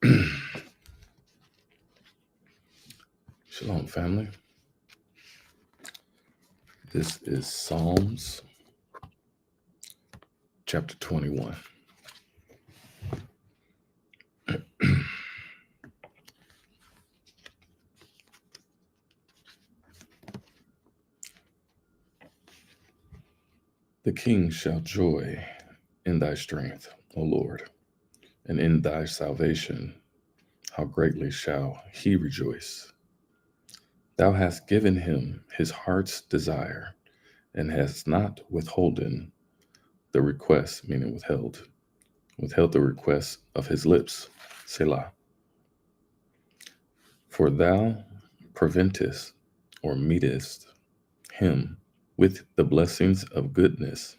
Shalom, family. This is Psalms chapter 21. The king shall joy in thy strength, O Lord, and in thy salvation, how greatly shall he rejoice. Thou hast given him his heart's desire, and hast not withholden the request, meaning withheld the request of his lips, Selah. For thou preventest or meetest him with the blessings of goodness.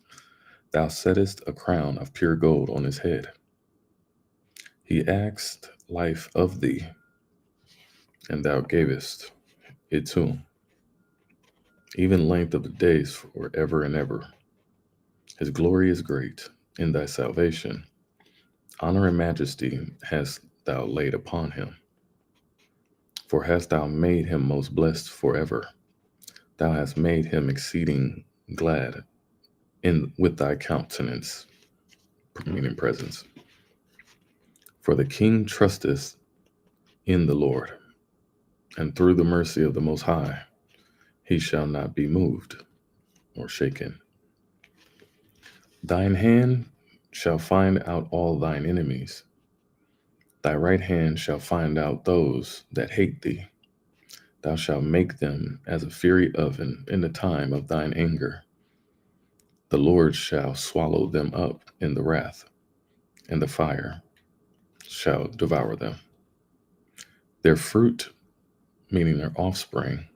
Thou settest a crown of pure gold on his head. He asked life of thee, and thou gavest it to him, even length of the days for ever and ever. His glory is great in thy salvation. Honor and majesty hast thou laid upon him. For hast thou made him most blessed forever. Thou hast made him exceeding glad in with thy countenance, meaning presence. For the king trusteth in the Lord, and through the mercy of the Most High, he shall not be moved or shaken. Thine hand shall find out all thine enemies. Thy right hand shall find out those that hate thee. Thou shalt make them as a fiery oven in the time of thine anger. The Lord shall swallow them up in the wrath, and the fire shall devour them. Their fruit, meaning their offspring,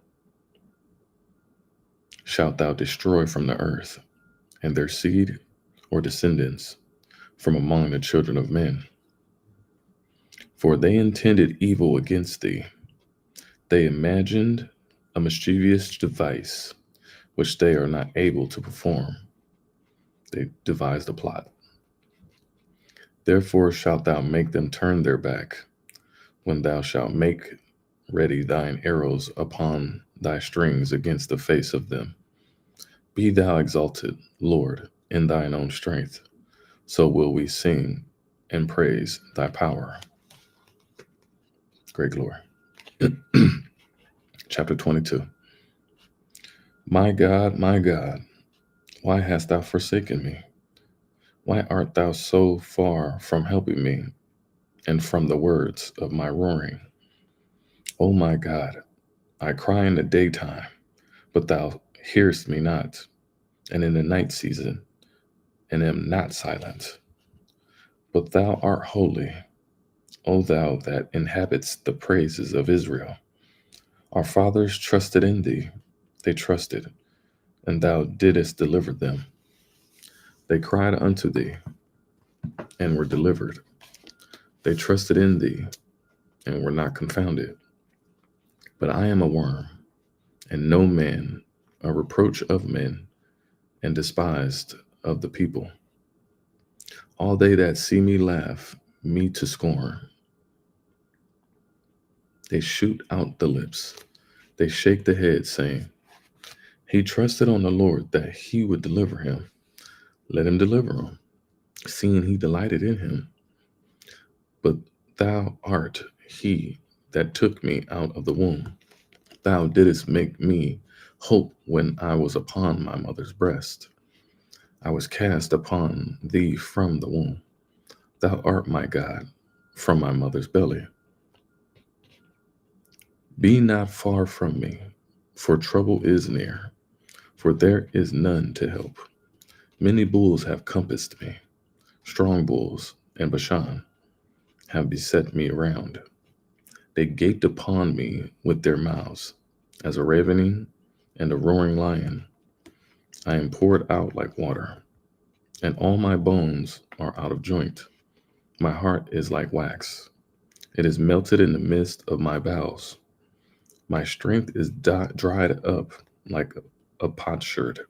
shalt thou destroy from the earth, and their seed or descendants from among the children of men. For they intended evil against thee. They imagined a mischievous device which they are not able to perform. They devised a plot. Therefore shalt thou make them turn their back, when thou shalt make ready thine arrows upon thy strings against the face of them. Be thou exalted, Lord, in thine own strength. So will we sing and praise thy power. Great glory. Chapter 22. My God, why hast thou forsaken me? Why art thou so far from helping me and from the words of my roaring? O my God, I cry in the daytime, but thou hearest me not, and in the night season, and am not silent. But thou art holy, O thou that inhabits the praises of Israel. Our fathers trusted in thee, they trusted, and thou didst deliver them. They cried unto thee, and were delivered. They trusted in thee, and were not confounded. But I am a worm, and no man, a reproach of men, and despised of the people. All they that see me laugh me to scorn. They shoot out the lips. They shake the head, saying, He trusted on the Lord that he would deliver him. Let him deliver him, seeing he delighted in him. But thou art he that took me out of the womb. Thou didst make me hope when I was upon my mother's breast. I was cast upon thee from the womb. Thou art my God from my mother's belly. Be not far from me, for trouble is near, for there is none to help. Many bulls have compassed me, strong bulls and Bashan have beset me around. They gaped upon me with their mouths, as a ravening and a roaring lion. I am poured out like water, and all my bones are out of joint. My heart is like wax. It is melted in the midst of my bowels. My strength is dried up like a potsherd,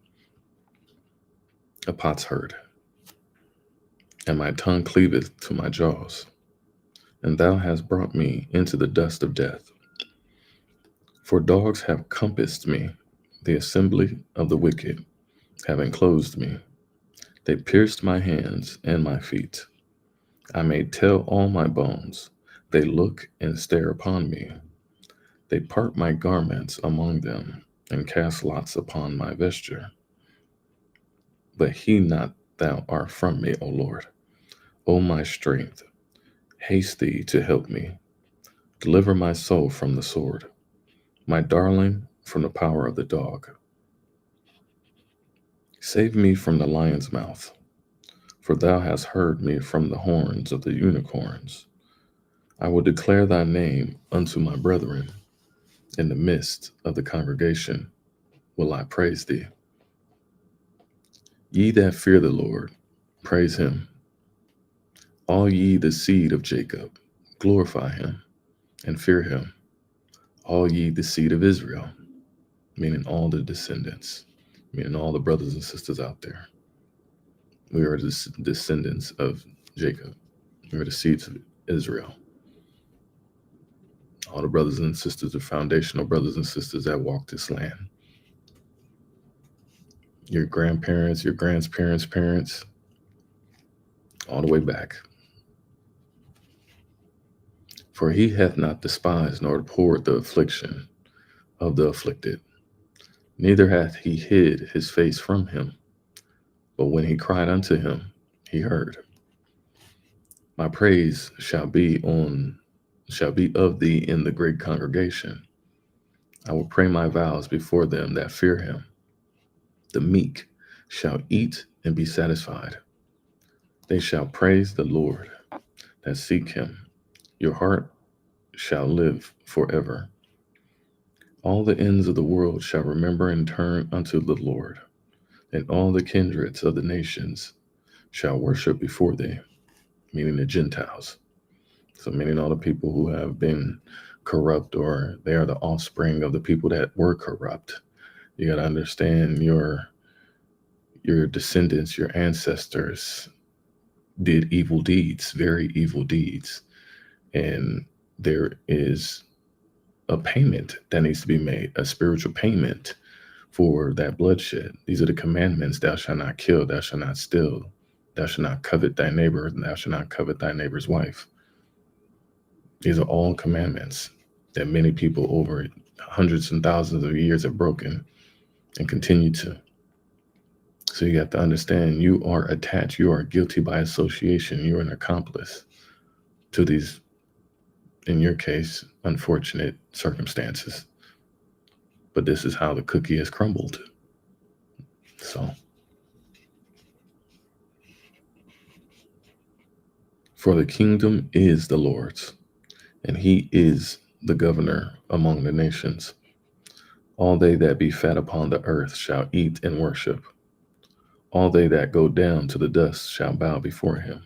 a potsherd, and my tongue cleaveth to my jaws. and thou hast brought me into the dust of death. For dogs have compassed me, the assembly of the wicked have enclosed me. They pierced my hands and my feet. I may tell all my bones. They look and stare upon me. They part my garments among them, and cast lots upon my vesture. But he not thou art from me, O Lord. O my strength, haste thee to help me. Deliver my soul from the sword, my darling from the power of the dog. Save me from the lion's mouth, for thou hast heard me from the horns of the unicorns. I will declare thy name unto my brethren. In the midst of the congregation will I praise thee. Ye that fear the Lord, praise him. All ye the seed of Jacob, glorify him and fear him. All ye the seed of Israel, meaning all the descendants, meaning all the brothers and sisters out there. We are the descendants of Jacob. We are the seeds of Israel. All the brothers and sisters, the foundational brothers and sisters that walk this land. Your grandparents, your grandparents' parents, all the way back. For he hath not despised nor abhorred the affliction of the afflicted, neither hath he hid his face from him. But when he cried unto him, he heard. My praise shall be of thee in the great congregation. I will pray my vows before them that fear him. The meek shall eat and be satisfied. They shall praise the Lord that seek him. Your heart shall live forever. All the ends of the world shall remember and turn unto the Lord, and all the kindreds of the nations shall worship before thee, meaning the Gentiles. So meaning all the people who have been corrupt, or they are the offspring of the people that were corrupt. You got to understand your descendants, your ancestors did evil deeds, very evil deeds. And there is a payment that needs to be made, a spiritual payment for that bloodshed. These are the commandments: thou shalt not kill, thou shalt not steal, thou shalt not covet thy neighbor, and thou shalt not covet thy neighbor's wife. These are all commandments that many people over hundreds and thousands of years have broken and continue to. So you have to understand, you are attached, you are guilty by association, you're an accomplice to these, in your case, unfortunate circumstances. But this is how the cookie has crumbled. So, for the kingdom is the Lord's, and he is the governor among the nations. All they that be fat upon the earth shall eat and worship. All they that go down to the dust shall bow before him,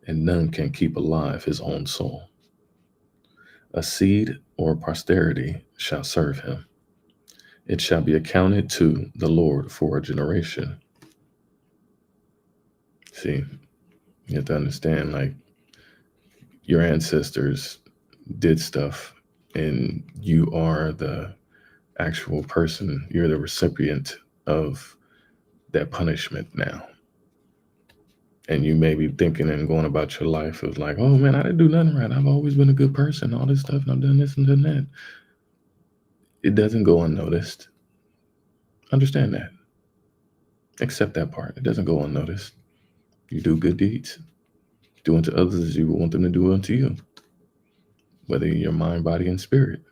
and none can keep alive his own soul. A seed or posterity shall serve him. It shall be accounted to the Lord for a generation. See, you have to understand, like, your ancestors did stuff, and you are the actual person, you're the recipient of that punishment now. And you may be thinking and going about your life of like, oh man, I didn't do nothing right. I've always been a good person, all this stuff, and I've done this and done that. It doesn't go unnoticed. Understand that. Accept that part. It doesn't go unnoticed. You do good deeds. Do unto others as you would want them to do unto you. Whether in your mind, body, and spirit.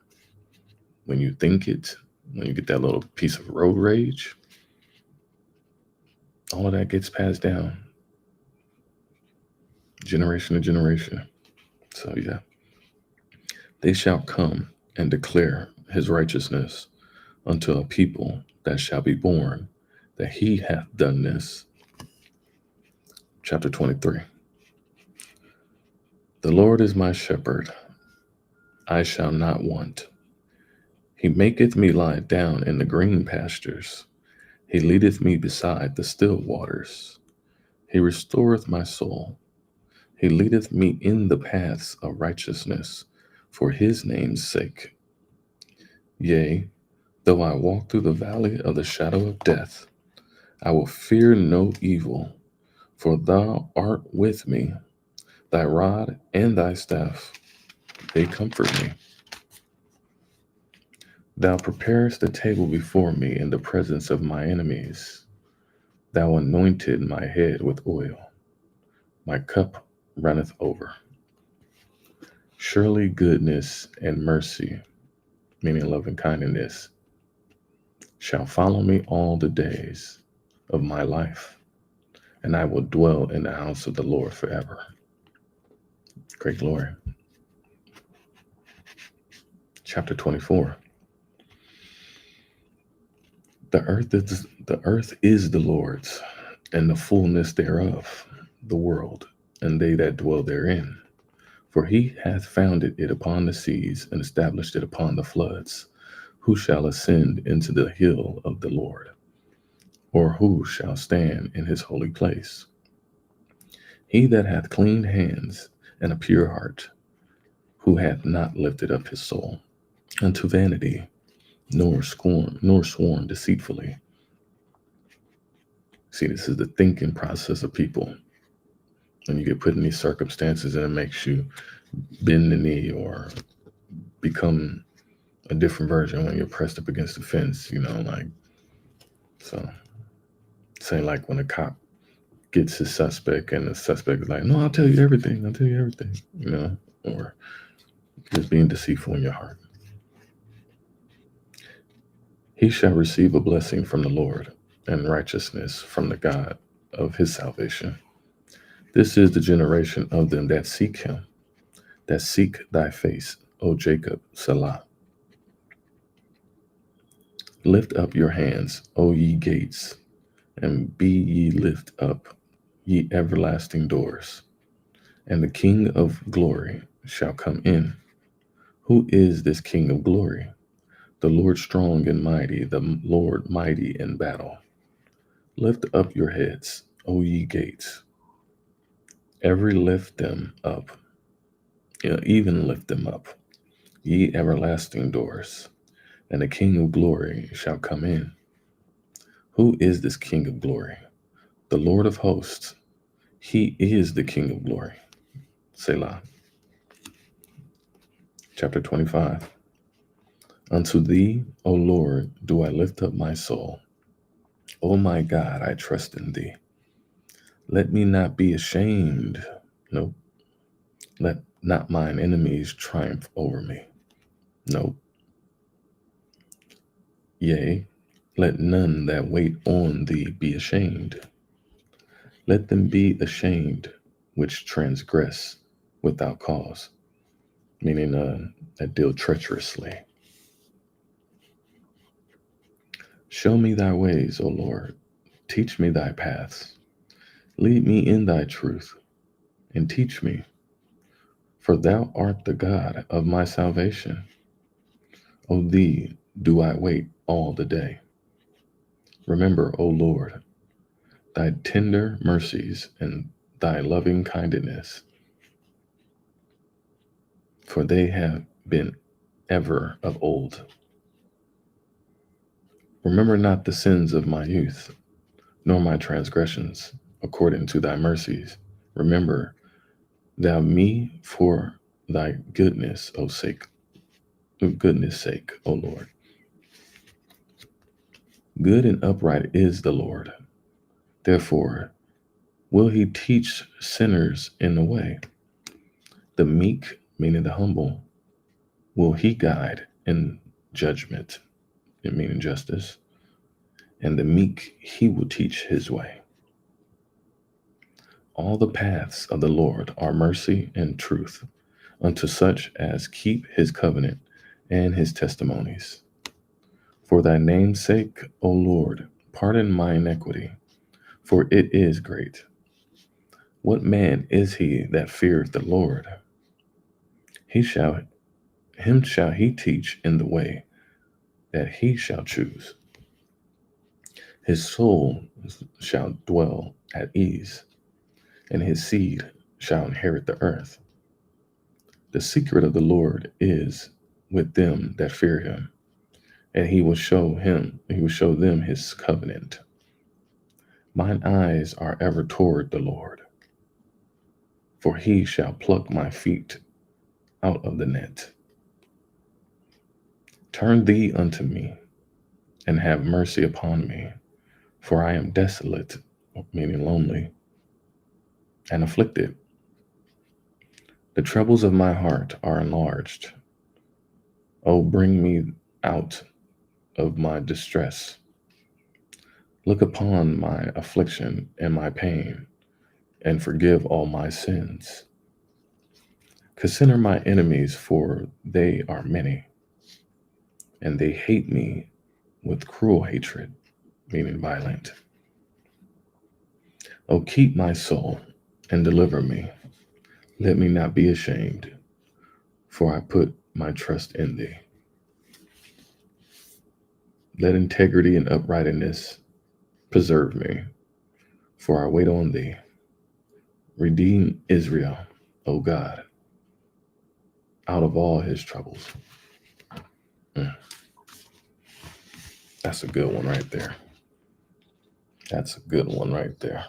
When you think it, when you get that little piece of road rage, all of that gets passed down generation to generation. So yeah. They shall come and declare his righteousness unto a people that shall be born, that he hath done this. Chapter 23. The Lord is my shepherd, I shall not want. He maketh me lie down in the green pastures. He leadeth me beside the still waters. He restoreth my soul. He leadeth me in the paths of righteousness for his name's sake. Yea, though I walk through the valley of the shadow of death, I will fear no evil, for thou art with me. Thy rod and thy staff, they comfort me. Thou preparest a table before me in the presence of my enemies. Thou anointed my head with oil. My cup runneth over. Surely goodness and mercy, meaning love and kindness, shall follow me all the days of my life, and I will dwell in the house of the Lord forever. Great glory. Chapter 24. The earth is the Lord's, and the fullness thereof, the world, and they that dwell therein. For he hath founded it upon the seas, and established it upon the floods. Who shall ascend into the hill of the Lord? Or who shall stand in his holy place? He that hath clean hands and a pure heart, who hath not lifted up his soul unto vanity, nor sworn deceitfully. See, this is the thinking process of people. When you get put in these circumstances and it makes you bend the knee or become a different version when you're pressed up against the fence, so say like when a cop gets his suspect and the suspect is like, no, I'll tell you everything, or just being deceitful in your heart. He shall receive a blessing from the Lord and righteousness from the God of his salvation. This is the generation of them that seek him, that seek thy face, O Jacob, Selah. Lift up your hands, O ye gates, and be ye lift up, ye everlasting doors, and the King of glory shall come in. Who is this King of glory? The Lord strong and mighty, the Lord mighty in battle. Lift up your heads, O ye gates, every lift them up, even lift them up, ye everlasting doors, and the King of glory shall come in. Who is this King of glory? The Lord of hosts. He is the King of glory. Selah. Chapter 25. Unto thee, O Lord, do I lift up my soul. O my God, I trust in thee. Let me not be ashamed. No. Let not mine enemies triumph over me. No. Yea, let none that wait on thee be ashamed. Let them be ashamed which transgress without cause, meaning that deal treacherously. Show me thy ways, O Lord. Teach me thy paths. Lead me in thy truth, and teach me. For thou art the God of my salvation. O thee do I wait all the day. Remember, O Lord, thy tender mercies and thy loving kindness, for they have been ever of old. Remember not the sins of my youth, nor my transgressions, according to thy mercies. Remember thou me for thy goodness, goodness sake, O Lord. Good and upright is the Lord. Therefore, will he teach sinners in the way? The meek, meaning the humble, will he guide in judgment, meaning justice, and the meek he will teach his way. All the paths of the Lord are mercy and truth unto such as keep his covenant and his testimonies. For thy name's sake, O Lord, pardon my iniquity, for it is great. What man is he that feareth the Lord? Him shall he teach in the way that he shall choose. His soul shall dwell at ease, and his seed shall inherit the earth. The secret of the Lord is with them that fear him, and he will show them his covenant. Mine eyes are ever toward the Lord, for he shall pluck my feet out of the net. Turn thee unto me, and have mercy upon me, for I am desolate, meaning lonely, and afflicted. The troubles of my heart are enlarged. O bring me out of my distress. Look upon my affliction and my pain, and forgive all my sins. Consider my enemies, for they are many, and they hate me with cruel hatred, meaning violent. O keep my soul and deliver me. Let me not be ashamed, for I put my trust in thee. Let integrity and uprightness preserve me, for I wait on thee. Redeem Israel, O God, out of all his troubles. That's a good one right there. That's a good one right there.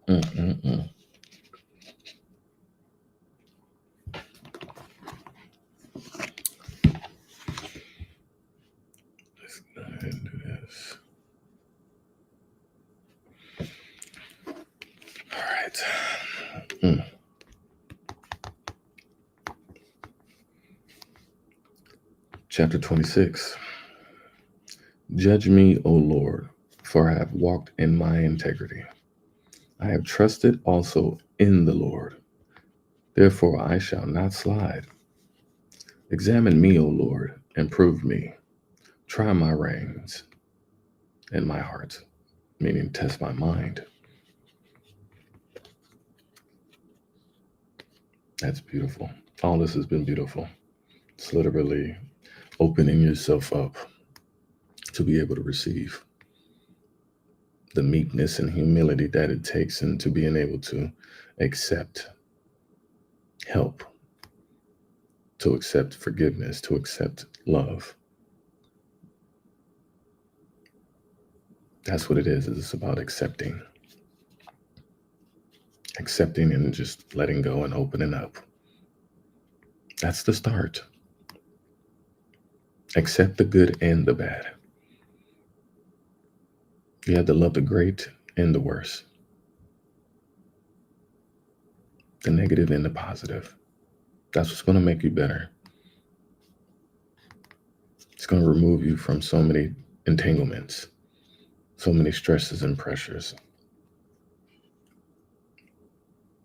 Mm-mm-mm. Let's go ahead and do this. All right. Chapter 26. Judge me, O Lord, for I have walked in my integrity. I have trusted also in the Lord. Therefore I shall not slide. Examine me, O Lord, and prove me. Try my reins and my heart, meaning test my mind. That's beautiful. All this has been beautiful. It's literally opening yourself up to be able to receive the meekness and humility that it takes, and to being able to accept help, to accept forgiveness, to accept love. That's what it is. It's about accepting and just letting go and opening up. That's the start. Accept the good and the bad. You have to love the great and the worst, the negative and the positive. That's what's going to make you better. It's going to remove you from so many entanglements, so many stresses and pressures.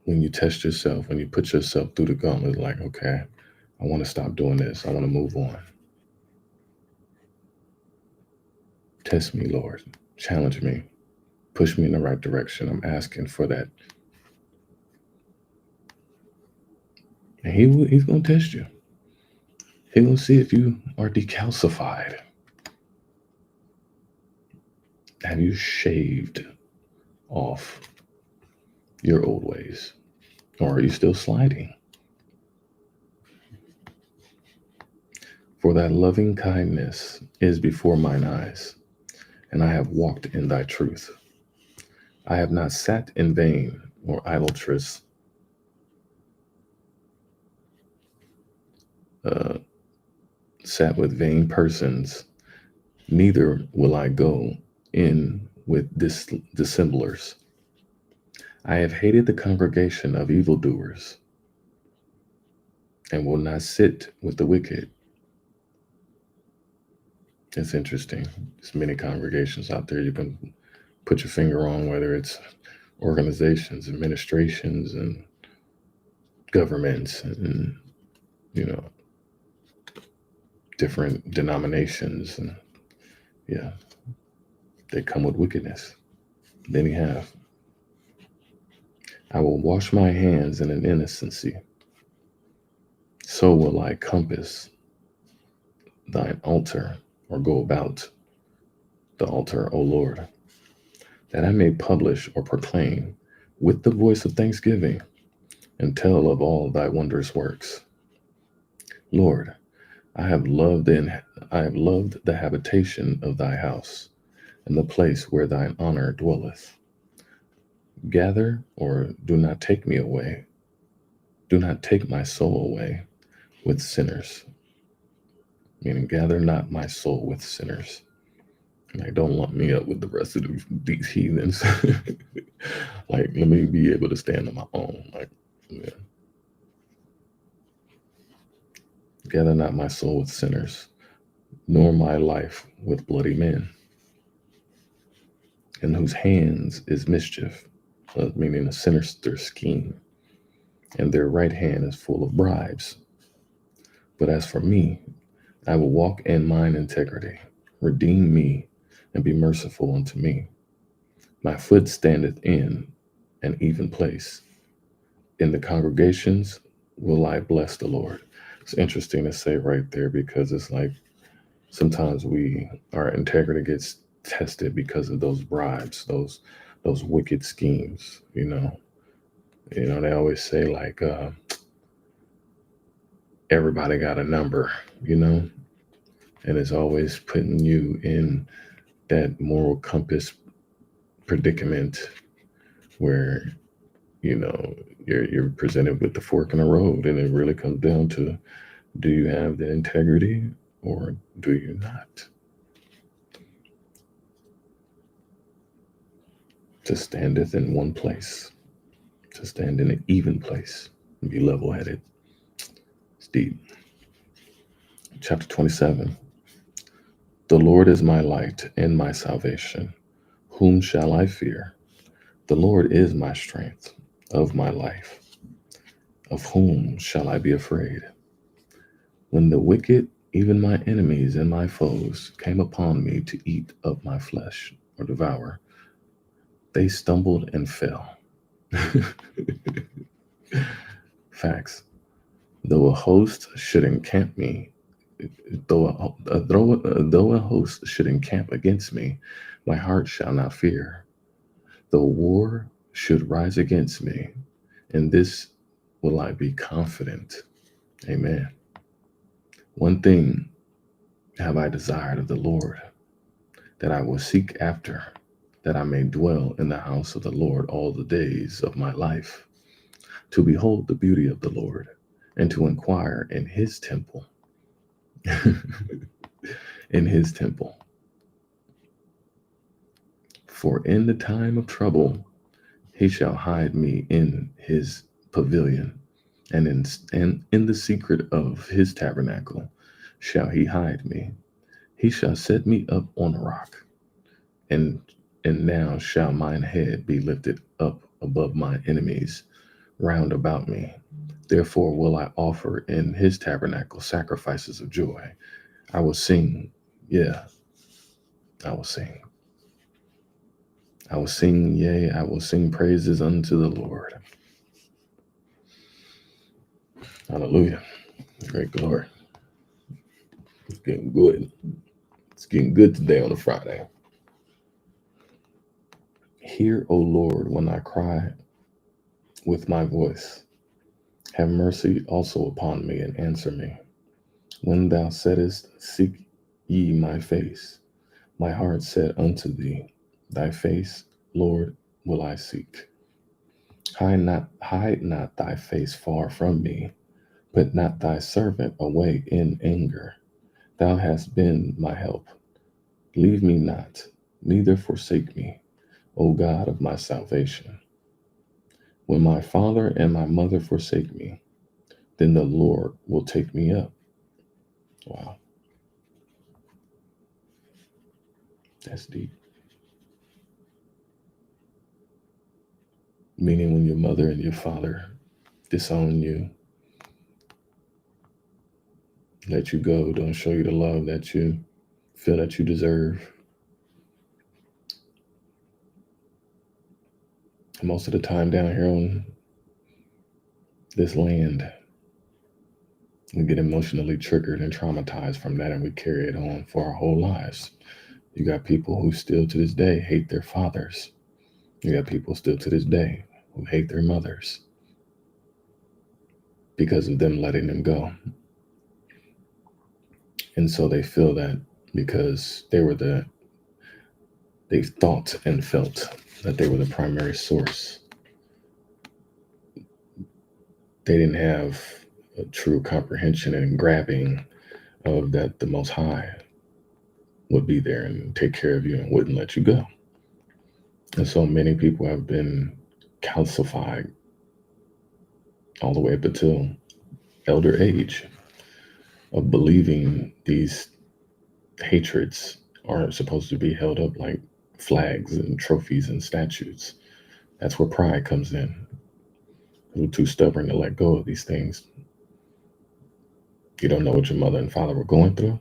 When you test yourself, when you put yourself through the gauntlet, like, okay, I want to stop doing this. I want to move on. Test me, Lord. Challenge me. Push me in the right direction. I'm asking for that. And he's going to test you. He's going to see if you are decalcified. Have you shaved off your old ways? Or are you still sliding? For thy loving kindness is before mine eyes, and I have walked in thy truth. I have not sat in vain or idolatrous sat with vain persons, neither will I go in with dissemblers. I have hated the congregation of evildoers, and will not sit with the wicked. It's interesting. There's many congregations out there you can put your finger on, whether it's organizations, administrations, and governments, and different denominations, and yeah, they come with wickedness. Many have. I will wash my hands in an innocency. So will I compass thine altar, or go about the altar, O Lord. that I may publish or proclaim with the voice of thanksgiving and tell of all thy wondrous works. Lord, I have loved the habitation of thy house, and the place where thine honor dwelleth. Gather, or do not take me away. Do not take my soul away with sinners. Meaning, gather not my soul with sinners. Like, don't lump me up with the rest of these heathens. Like, let me be able to stand on my own. Like, yeah. Gather not my soul with sinners, nor my life with bloody men, in whose hands is mischief, meaning a sinister scheme, and their right hand is full of bribes. But as for me, I will walk in mine integrity. Redeem me and be merciful unto me. My foot standeth in an even place. In the congregations will I bless the Lord. It's interesting to say right there because it's like sometimes our integrity gets tested because of those bribes, those wicked schemes. They always say like everybody got a number, and it's always putting you in that moral compass predicament where you're presented with the fork in the road, and it really comes down to, do you have the integrity or do you not? To standeth in one place, to stand in an even place, and be level headed. It's deep. Chapter 27. The Lord is my light and my salvation. Whom shall I fear? The Lord is my strength of my life. Of whom shall I be afraid? When the wicked, even my enemies and my foes, came upon me to eat up my flesh or devour, they stumbled and fell. Facts. Though a host should encamp me, though a host should encamp against me, my heart shall not fear. Though war should rise against me, in this will I be confident. Amen. One thing have I desired of the Lord, that I will seek after, that I may dwell in the house of the Lord all the days of my life, to behold the beauty of the Lord, and to inquire in his temple. In his temple. For in the time of trouble he shall hide me in his pavilion, and in the secret of his tabernacle shall he hide me. He shall set me up on a rock, and now shall mine head be lifted up above my enemies round about me. Therefore will I offer in his tabernacle sacrifices of joy. I will sing, yeah, I will sing. I will sing, yea, I will sing praises unto the Lord. Hallelujah. Great glory. It's getting good. It's getting good today on a Friday. Hear, O Lord, when I cry with my voice. Have mercy also upon me and answer me. When thou saidest, seek ye my face, my heart said unto thee, thy face, Lord, will I seek. Hide not thy face far from me, put not thy servant away in anger. Thou hast been my help. Leave me not, neither forsake me, O God of my salvation. When my father and my mother forsake me, then the Lord will take me up. Wow. That's deep. Meaning when your mother and your father disown you, let you go, don't show you the love that you feel that you deserve. Most of the time down here on this land, we get emotionally triggered and traumatized from that, and we carry it on for our whole lives. You got people who still to this day hate their fathers. You got people still to this day who hate their mothers because of them letting them go. And so they feel that because they thought and felt that they were the primary source, they didn't have a true comprehension and grabbing of that the Most High would be there and take care of you and wouldn't let you go. And so many people have been calcified all the way up until elder age of believing these hatreds are supposed to be held up like flags and trophies and statues. That's where pride comes in. We're too stubborn to let go of these things. You don't know what your mother and father were going through,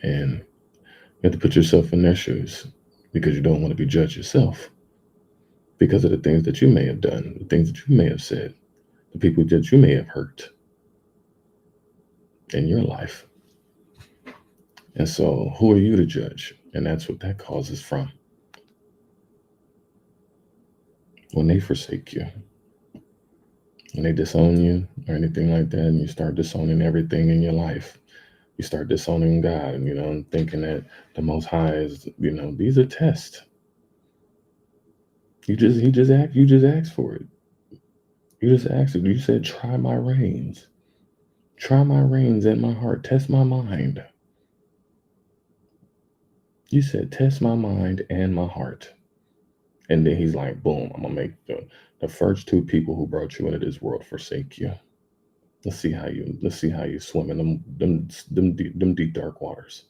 and you have to put yourself in their shoes because you don't want to be judged yourself because of the things that you may have done, the things that you may have said, the people that you may have hurt in your life. And so, who are you to judge? And that's what that causes from. When they forsake you, when they disown you or anything like that, and you start disowning everything in your life, you start disowning God, and thinking that the Most High is, these are tests. You just asked for it. You just asked it. You said, "Try my reins, try my reins in my heart, test my mind." You said, "Test my mind and my heart," and then He's like, "Boom! I'm gonna make the first two people who brought you into this world forsake you." Let's see how you swim in them deep dark waters.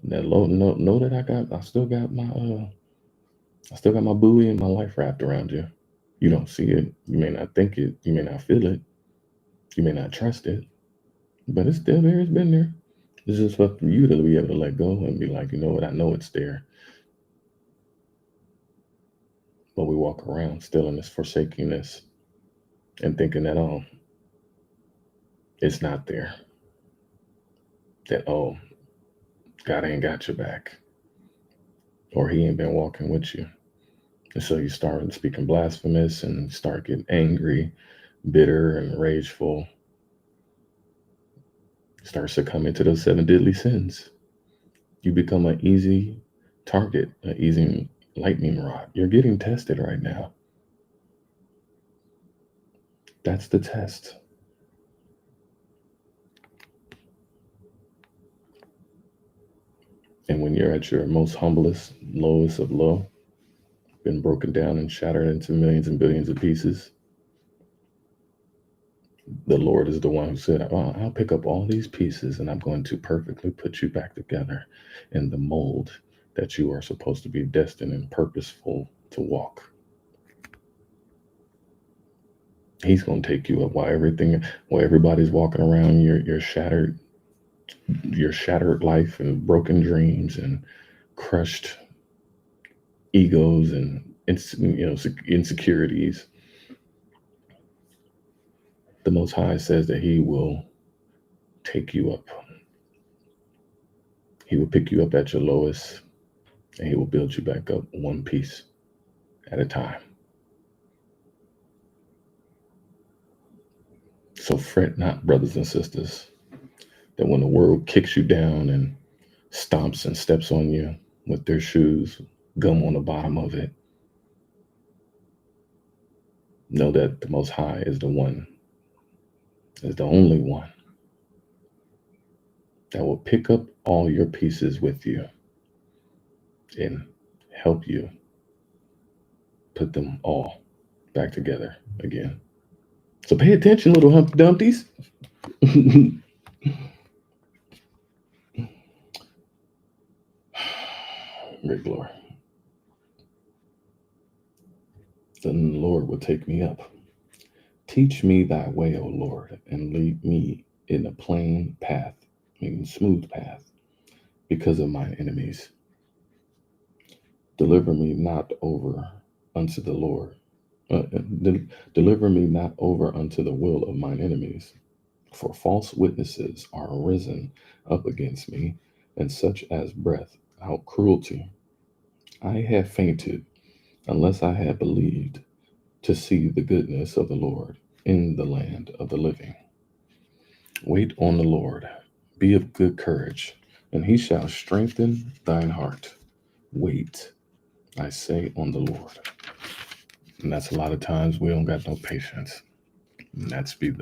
Now, know that I still got my buoy and my life wrapped around you. You don't see it. You may not think it. You may not feel it. You may not trust it, but it's still there. It's been there. It's just up for you to be able to let go and be like, you know what? I know it's there, but we walk around still in this forsakingness and thinking that it's not there. That God ain't got your back, or He ain't been walking with you. And so you start speaking blasphemous and start getting angry, bitter, and rageful. Start succumbing to those seven deadly sins. You become an easy target, an easy lightning rod. You're getting tested right now. That's the test. And when you're at your most humblest, lowest of low, been broken down and shattered into millions and billions of pieces, the Lord is the one who said, I'll pick up all these pieces and I'm going to perfectly put you back together in the mold that you are supposed to be destined and purposeful to walk. He's going to take you up while everybody's walking around your shattered life and broken dreams and crushed egos and insecurities. The Most High says that He will take you up. He will pick you up at your lowest and He will build you back up one piece at a time. So fret not, brothers and sisters, that when the world kicks you down and stomps and steps on you with their shoes, gum on the bottom of it, know that the Most High is the only one that will pick up all your pieces with you and help you put them all back together again. So pay attention, little Humpty Dumpties. Great glory. Then the Lord will take me up. Teach me thy way, O Lord, and lead me in a plain path, meaning smooth path, because of mine enemies. Deliver me not over unto the Lord. Deliver me not over unto the will of mine enemies. For false witnesses are risen up against me, and such as breath out cruelty. I have fainted unless I had believed to see the goodness of the Lord in the land of the living. Wait on the Lord, be of good courage, and he shall strengthen thine heart. Wait, I say, on the Lord. And that's a lot of times we don't got no patience. And that's when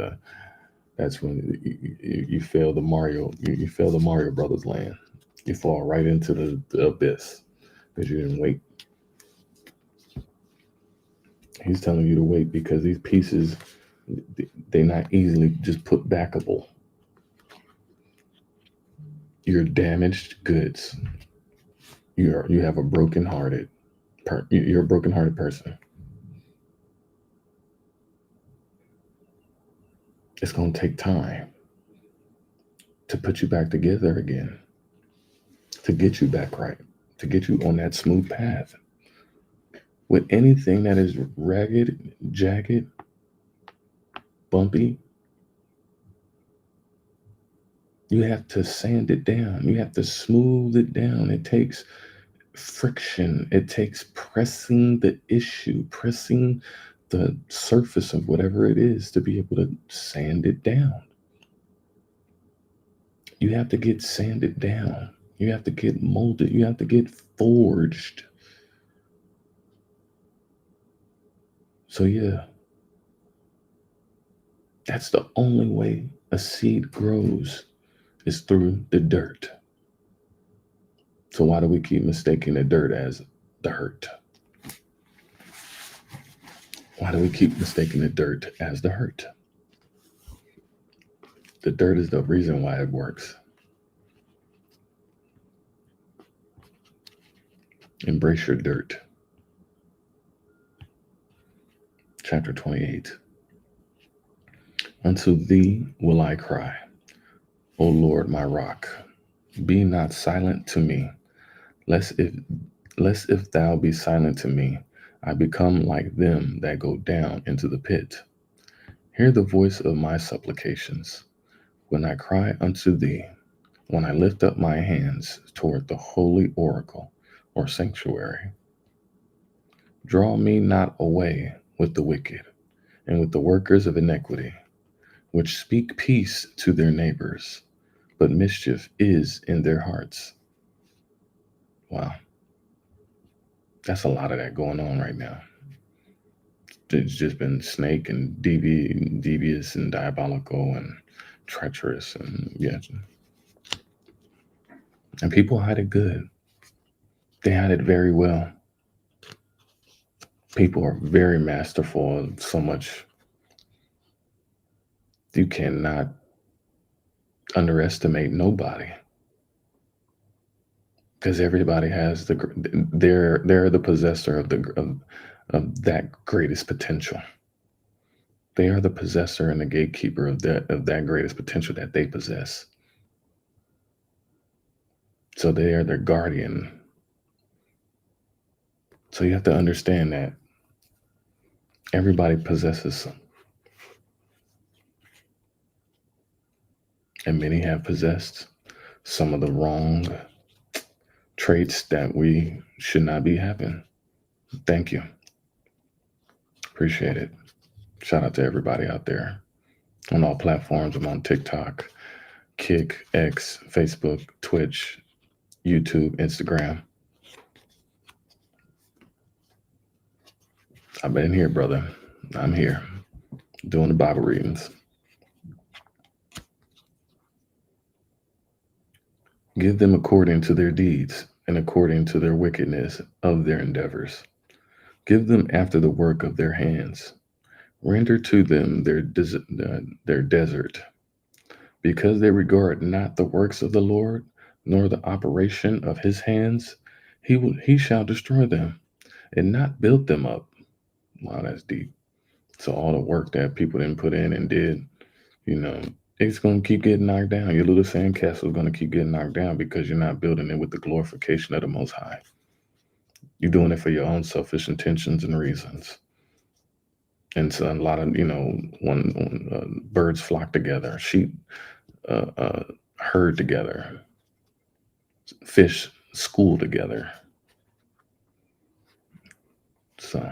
you fail the Mario you fail the Mario Brothers land. You fall right into the abyss because you didn't wait. He's telling you to wait because these pieces, they're not easily just put backable. You're damaged goods. You have a you're a broken hearted person. It's going to take time to put you back together again, to get you back right, to get you on that smooth path. With anything that is ragged, jagged, bumpy, you have to sand it down. You have to smooth it down. It takes friction. It takes pressing the issue, pressing the surface of whatever it is to be able to sand it down. You have to get sanded down. You have to get molded. You have to get forged. So, yeah, that's the only way a seed grows is through the dirt. So, why do we keep mistaking the dirt as the hurt? Why do we keep mistaking the dirt as the hurt? The dirt is the reason why it works. Embrace your dirt. Chapter 28. Unto thee will I cry, O Lord my rock. Be not silent to me, lest if thou be silent to me, I become like them that go down into the pit. Hear the voice of my supplications, when I cry unto thee, when I lift up my hands toward the holy oracle or sanctuary. Draw me not away with the wicked, and with the workers of iniquity, which speak peace to their neighbors, but mischief is in their hearts. Wow, that's a lot of that going on right now. It's just been snake and devious and diabolical and treacherous, and yeah, and people hide it good. They hide it very well. People are very masterful of so much. You cannot underestimate nobody because everybody has they're the possessor of that greatest potential. They are the possessor and the gatekeeper of that greatest potential that they possess. So they are their guardian. So you have to understand that everybody possesses some, and many have possessed some of the wrong traits that we should not be having. Thank you. Appreciate it. Shout out to everybody out there on all platforms. I'm on TikTok, Kick, X, Facebook, Twitch, YouTube, Instagram. I've been here, brother. I'm here doing the Bible readings. Give them according to their deeds and according to their wickedness of their endeavors. Give them after the work of their hands. Render to them their desert, because they regard not the works of the Lord, nor the operation of his hands. He shall destroy them and not build them up. Wow, that's deep. So all the work that people didn't put in and did, you know, it's going to keep getting knocked down. Your little sandcastle is going to keep getting knocked down because you're not building it with the glorification of the Most High. You're doing it for your own selfish intentions and reasons. And so a lot of, when birds flock together, sheep herd together, fish school together. So,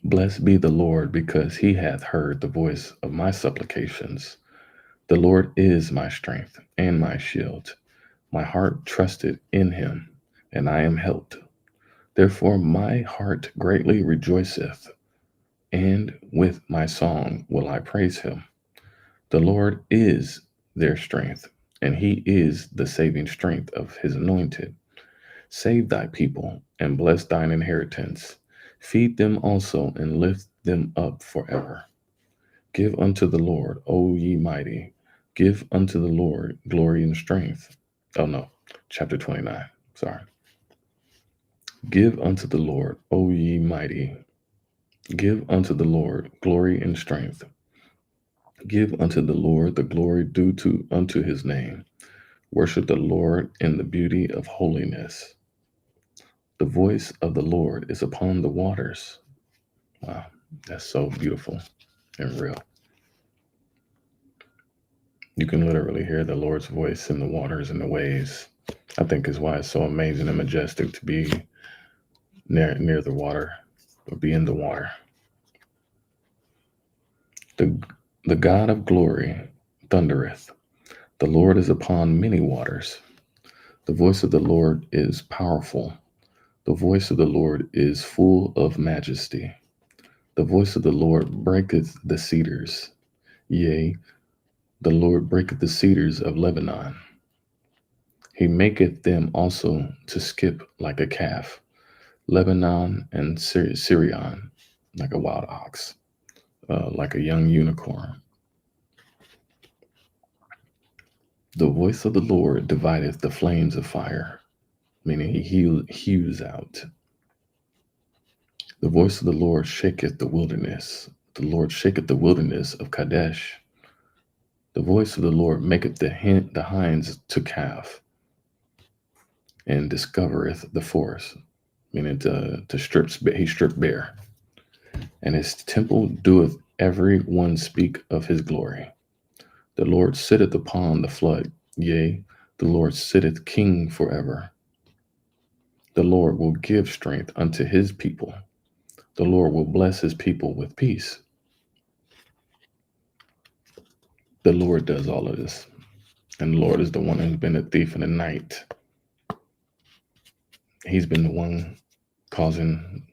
blessed be the Lord, because he hath heard the voice of my supplications. The Lord is my strength and my shield. My heart trusted in him, and I am helped. Therefore my heart greatly rejoiceth, and with my song will I praise him. The Lord is their strength, and he is the saving strength of his anointed. Save thy people, and bless thine inheritance. Feed them also, and lift them up forever. Give unto the Lord, O ye mighty. Give unto the Lord glory and strength. Oh no, chapter 29. Sorry. Give unto the Lord, O ye mighty. Give unto the Lord glory and strength. Give unto the Lord the glory due to unto his name. Worship the Lord in the beauty of holiness. The voice of the Lord is upon the waters. Wow, that's so beautiful and real. You can literally hear the Lord's voice in the waters and the waves. I think is why it's so amazing and majestic to be near the water, or be in the water. The, the God of glory thundereth. The Lord is upon many waters. The voice of the Lord is powerful. The voice of the Lord is full of majesty. The voice of the Lord breaketh the cedars. Yea, the Lord breaketh the cedars of Lebanon. He maketh them also to skip like a calf. Lebanon and Syrian, like a wild ox, like a young unicorn. The voice of the Lord divideth the flames of fire, meaning he hews out. The voice of the Lord shaketh the wilderness. The Lord shaketh the wilderness of Kadesh. The voice of the Lord maketh the hinds to calve, and discovereth the forest, meaning to strip. He stripped bare, and his temple doeth every one speak of his glory. The Lord sitteth upon the flood, yea, the Lord sitteth king forever. The Lord will give strength unto his people. The Lord will bless his people with peace. The Lord does all of this. And the Lord is the one who's been a thief in the night. He's been the one causing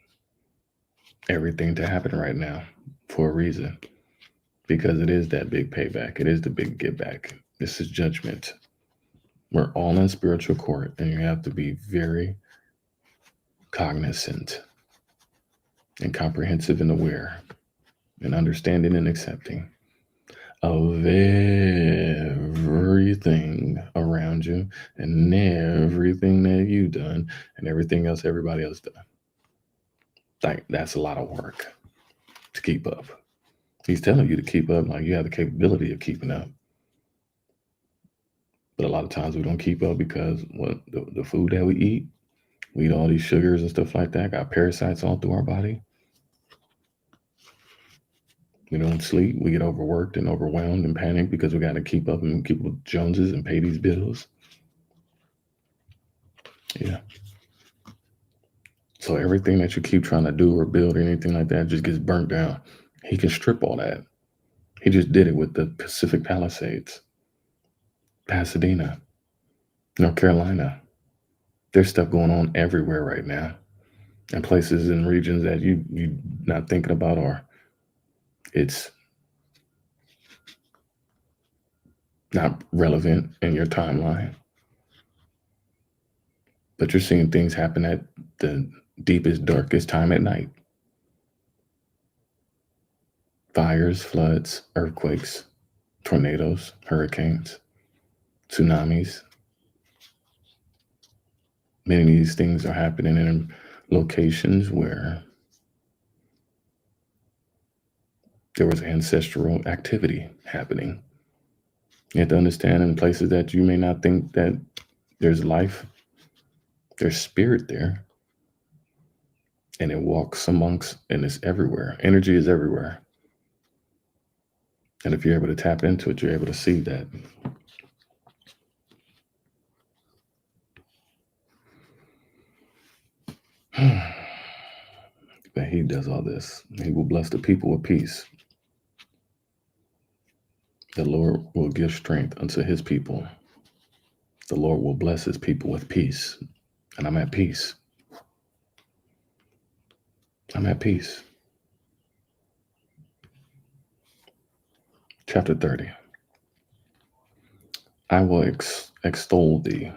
everything to happen right now for a reason. Because it is that big payback. It is the big give back. This is judgment. We're all in spiritual court, and you have to be very cognizant and comprehensive and aware and understanding and accepting of everything around you and everything that you've done and everything else everybody else done. Like, that's a lot of work to keep up. He's telling you to keep up, like you have the capability of keeping up. But a lot of times we don't keep up because the food that we eat all these sugars and stuff like that, got parasites all through our body. We don't sleep. We get overworked and overwhelmed and panicked because we got to keep up and keep with Joneses and pay these bills. Yeah. So everything that you keep trying to do or build or anything like that just gets burnt down. He can strip all that. He just did it with the Pacific Palisades, Pasadena, North Carolina. There's stuff going on everywhere right now, and places and regions that you not thinking about, or it's not relevant in your timeline. But you're seeing things happen at the deepest, darkest time at night. Fires, floods, earthquakes, tornadoes, hurricanes, tsunamis. Many of these things are happening in locations where there was ancestral activity happening. You have to understand, in places that you may not think that there's life, there's spirit there. And it walks amongst, and it's everywhere. Energy is everywhere. And if you're able to tap into it, you're able to see that. But he does all this. He will bless the people with peace. The Lord will give strength unto his people. The Lord will bless his people with peace. And I'm at peace. I'm at peace. Chapter 30. I will extol thee,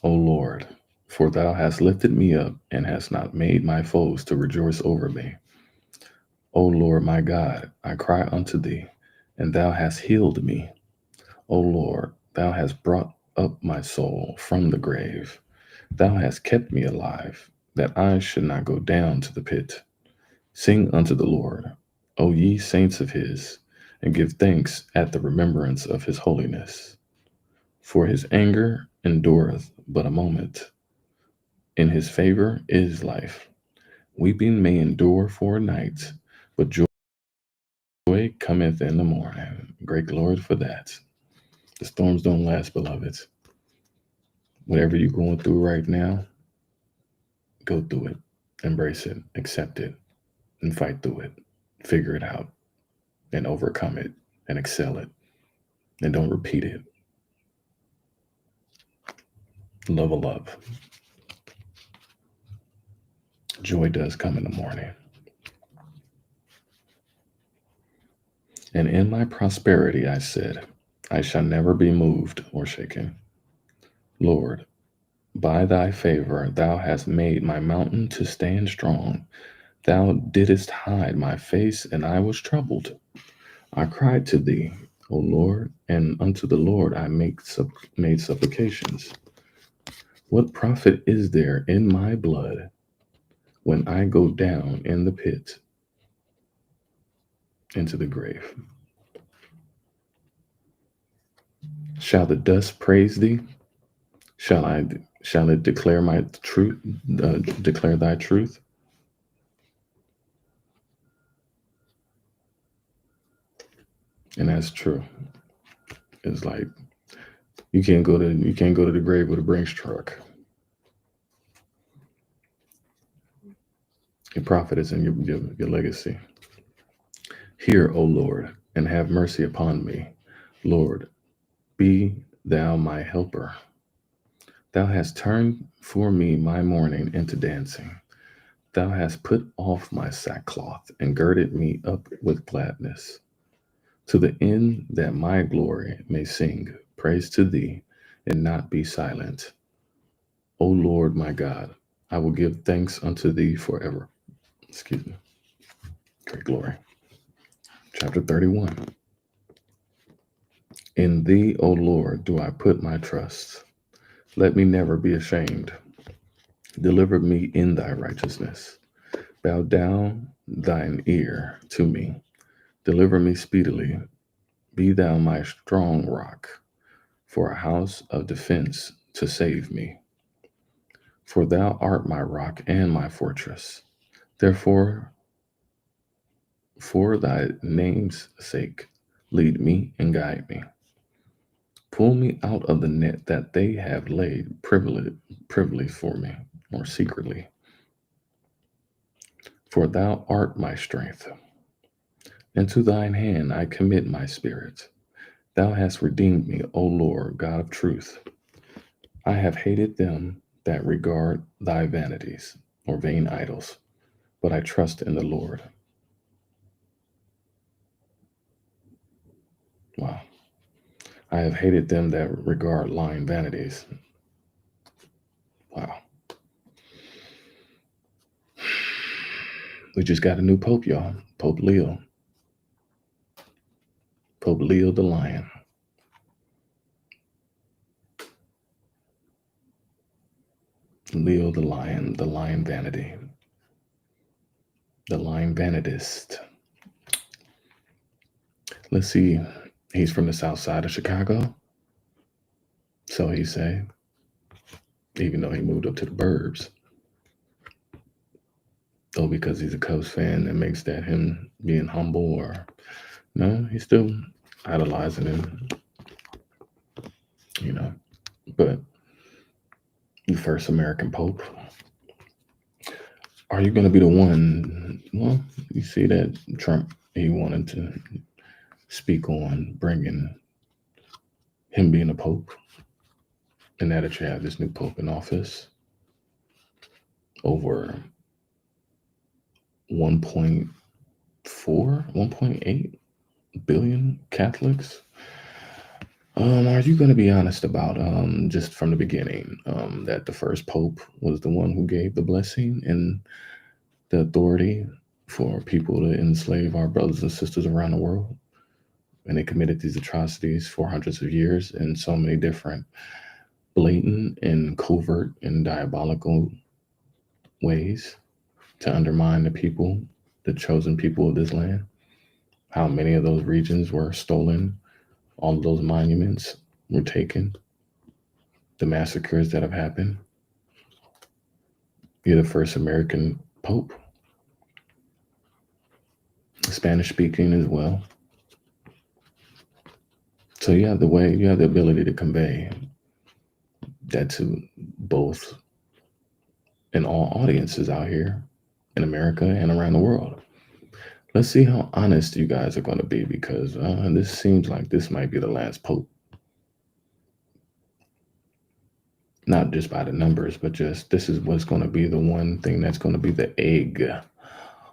O Lord, for thou hast lifted me up and hast not made my foes to rejoice over me. O Lord my God, I cry unto thee, and thou hast healed me. O Lord, thou hast brought up my soul from the grave. Thou hast kept me alive, that I should not go down to the pit. Sing unto the Lord, O ye saints of his, and give thanks at the remembrance of his holiness. For his anger endureth but a moment. In his favor is life. Weeping may endure for a night, but joy cometh in the morning. Great glory for that. The storms don't last, beloved. Whatever you're going through right now, go through it, embrace it, accept it, and fight through it. Figure it out and overcome it and excel it. And don't repeat it. Level up. Joy does come in the morning. And in my prosperity I said, I shall never be moved or shaken. Lord, by thy favor thou hast made my mountain to stand strong. Thou didst hide my face, and I was troubled. I cried to thee, O Lord, and unto the Lord I made supplications. What profit is there in my blood when I go down in the pit into the grave? Shall the dust praise thee? Shall it declare my truth? Declare thy truth? And that's true. It's like you can't go to the grave with a Brinks truck. Your profit is in your legacy. Hear, O Lord, and have mercy upon me. Lord, be thou my helper. Thou hast turned for me my mourning into dancing. Thou hast put off my sackcloth and girded me up with gladness, to the end that my glory may sing praise to thee and not be silent. O Lord my God, I will give thanks unto thee forever. Excuse me. Great glory. Chapter 31. In thee, O Lord, do I put my trust. Let me never be ashamed. Deliver me in thy righteousness. Bow down thine ear to me. Deliver me speedily. Be thou my strong rock, for a house of defense to save me. For thou art my rock and my fortress. Therefore, for thy name's sake, lead me and guide me. Pull me out of the net that they have laid privily for me, or secretly. For thou art my strength. Into thine hand I commit my spirit. Thou hast redeemed me, O Lord, God of truth. I have hated them that regard thy vanities, or vain idols, but I trust in the Lord. Wow. I have hated them that regard lying vanities. Wow. We just got a new pope, y'all. Pope Leo. Pope Leo the Lion. Leo the Lion Vanity, the Lion Vanitist. Let's see. He's from the south side of Chicago. So he say, even though he moved up to the burbs. Oh, because he's a Cubs fan, that makes that him being humble, or no, he's still idolizing him, But the first American Pope, Are you going to be the one? Well, you see that Trump, he wanted to speak on bringing him being a pope, and now that you have this new pope in office, over 1.4, 1.8 billion Catholics. Are you going to be honest about just from the beginning that the first pope was the one who gave the blessing and the authority for people to enslave our brothers and sisters around the world? And they committed these atrocities for hundreds of years in so many different blatant and covert and diabolical ways to undermine the people, the chosen people of this land. How many of those regions were stolen, all of those monuments were taken, the massacres that have happened. You're the first American pope, Spanish speaking as well. So you have the ability to convey that to both and all audiences out here in America and around the world. Let's see how honest you guys are going to be, because this seems like this might be the last pope. Not just by the numbers, but just this is what's going to be the one thing that's going to be the egg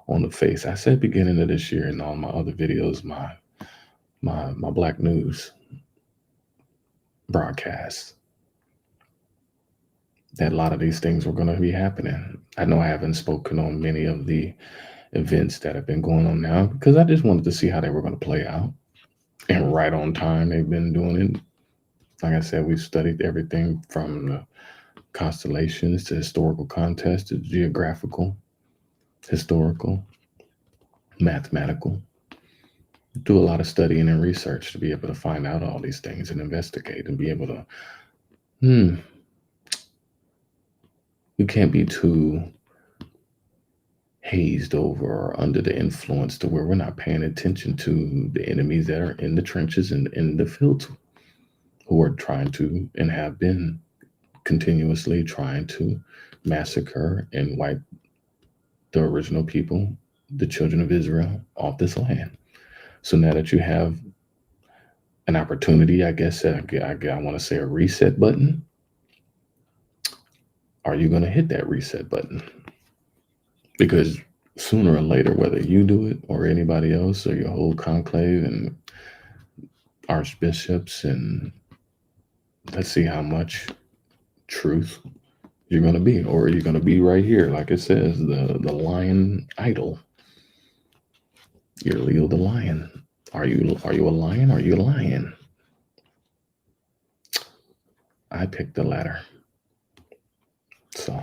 on the face. I said beginning of this year in all my other videos, my Black News broadcasts, that a lot of these things were going to be happening. I know I haven't spoken on many of the events that have been going on now because I just wanted to see how they were going to play out. And right on time, they've been doing it. Like I said, we've studied everything from the constellations to historical context to geographical, historical, mathematical. Do a lot of studying and research to be able to find out all these things and investigate and be able to, you can't be too hazed over or under the influence to where we're not paying attention to the enemies that are in the trenches and in the fields who are trying to and have been continuously trying to massacre and wipe the original people, the children of Israel, off this land. So now that you have an opportunity, I guess I want to say a reset button, are you going to hit that reset button? Because sooner or later, whether you do it or anybody else or your whole conclave and archbishops, and let's see how much truth you're going to be, or are you going to be right here, like it says, the lion idol? You're Leo the lion. Are you a lion? Are you a lion? I picked the latter. So,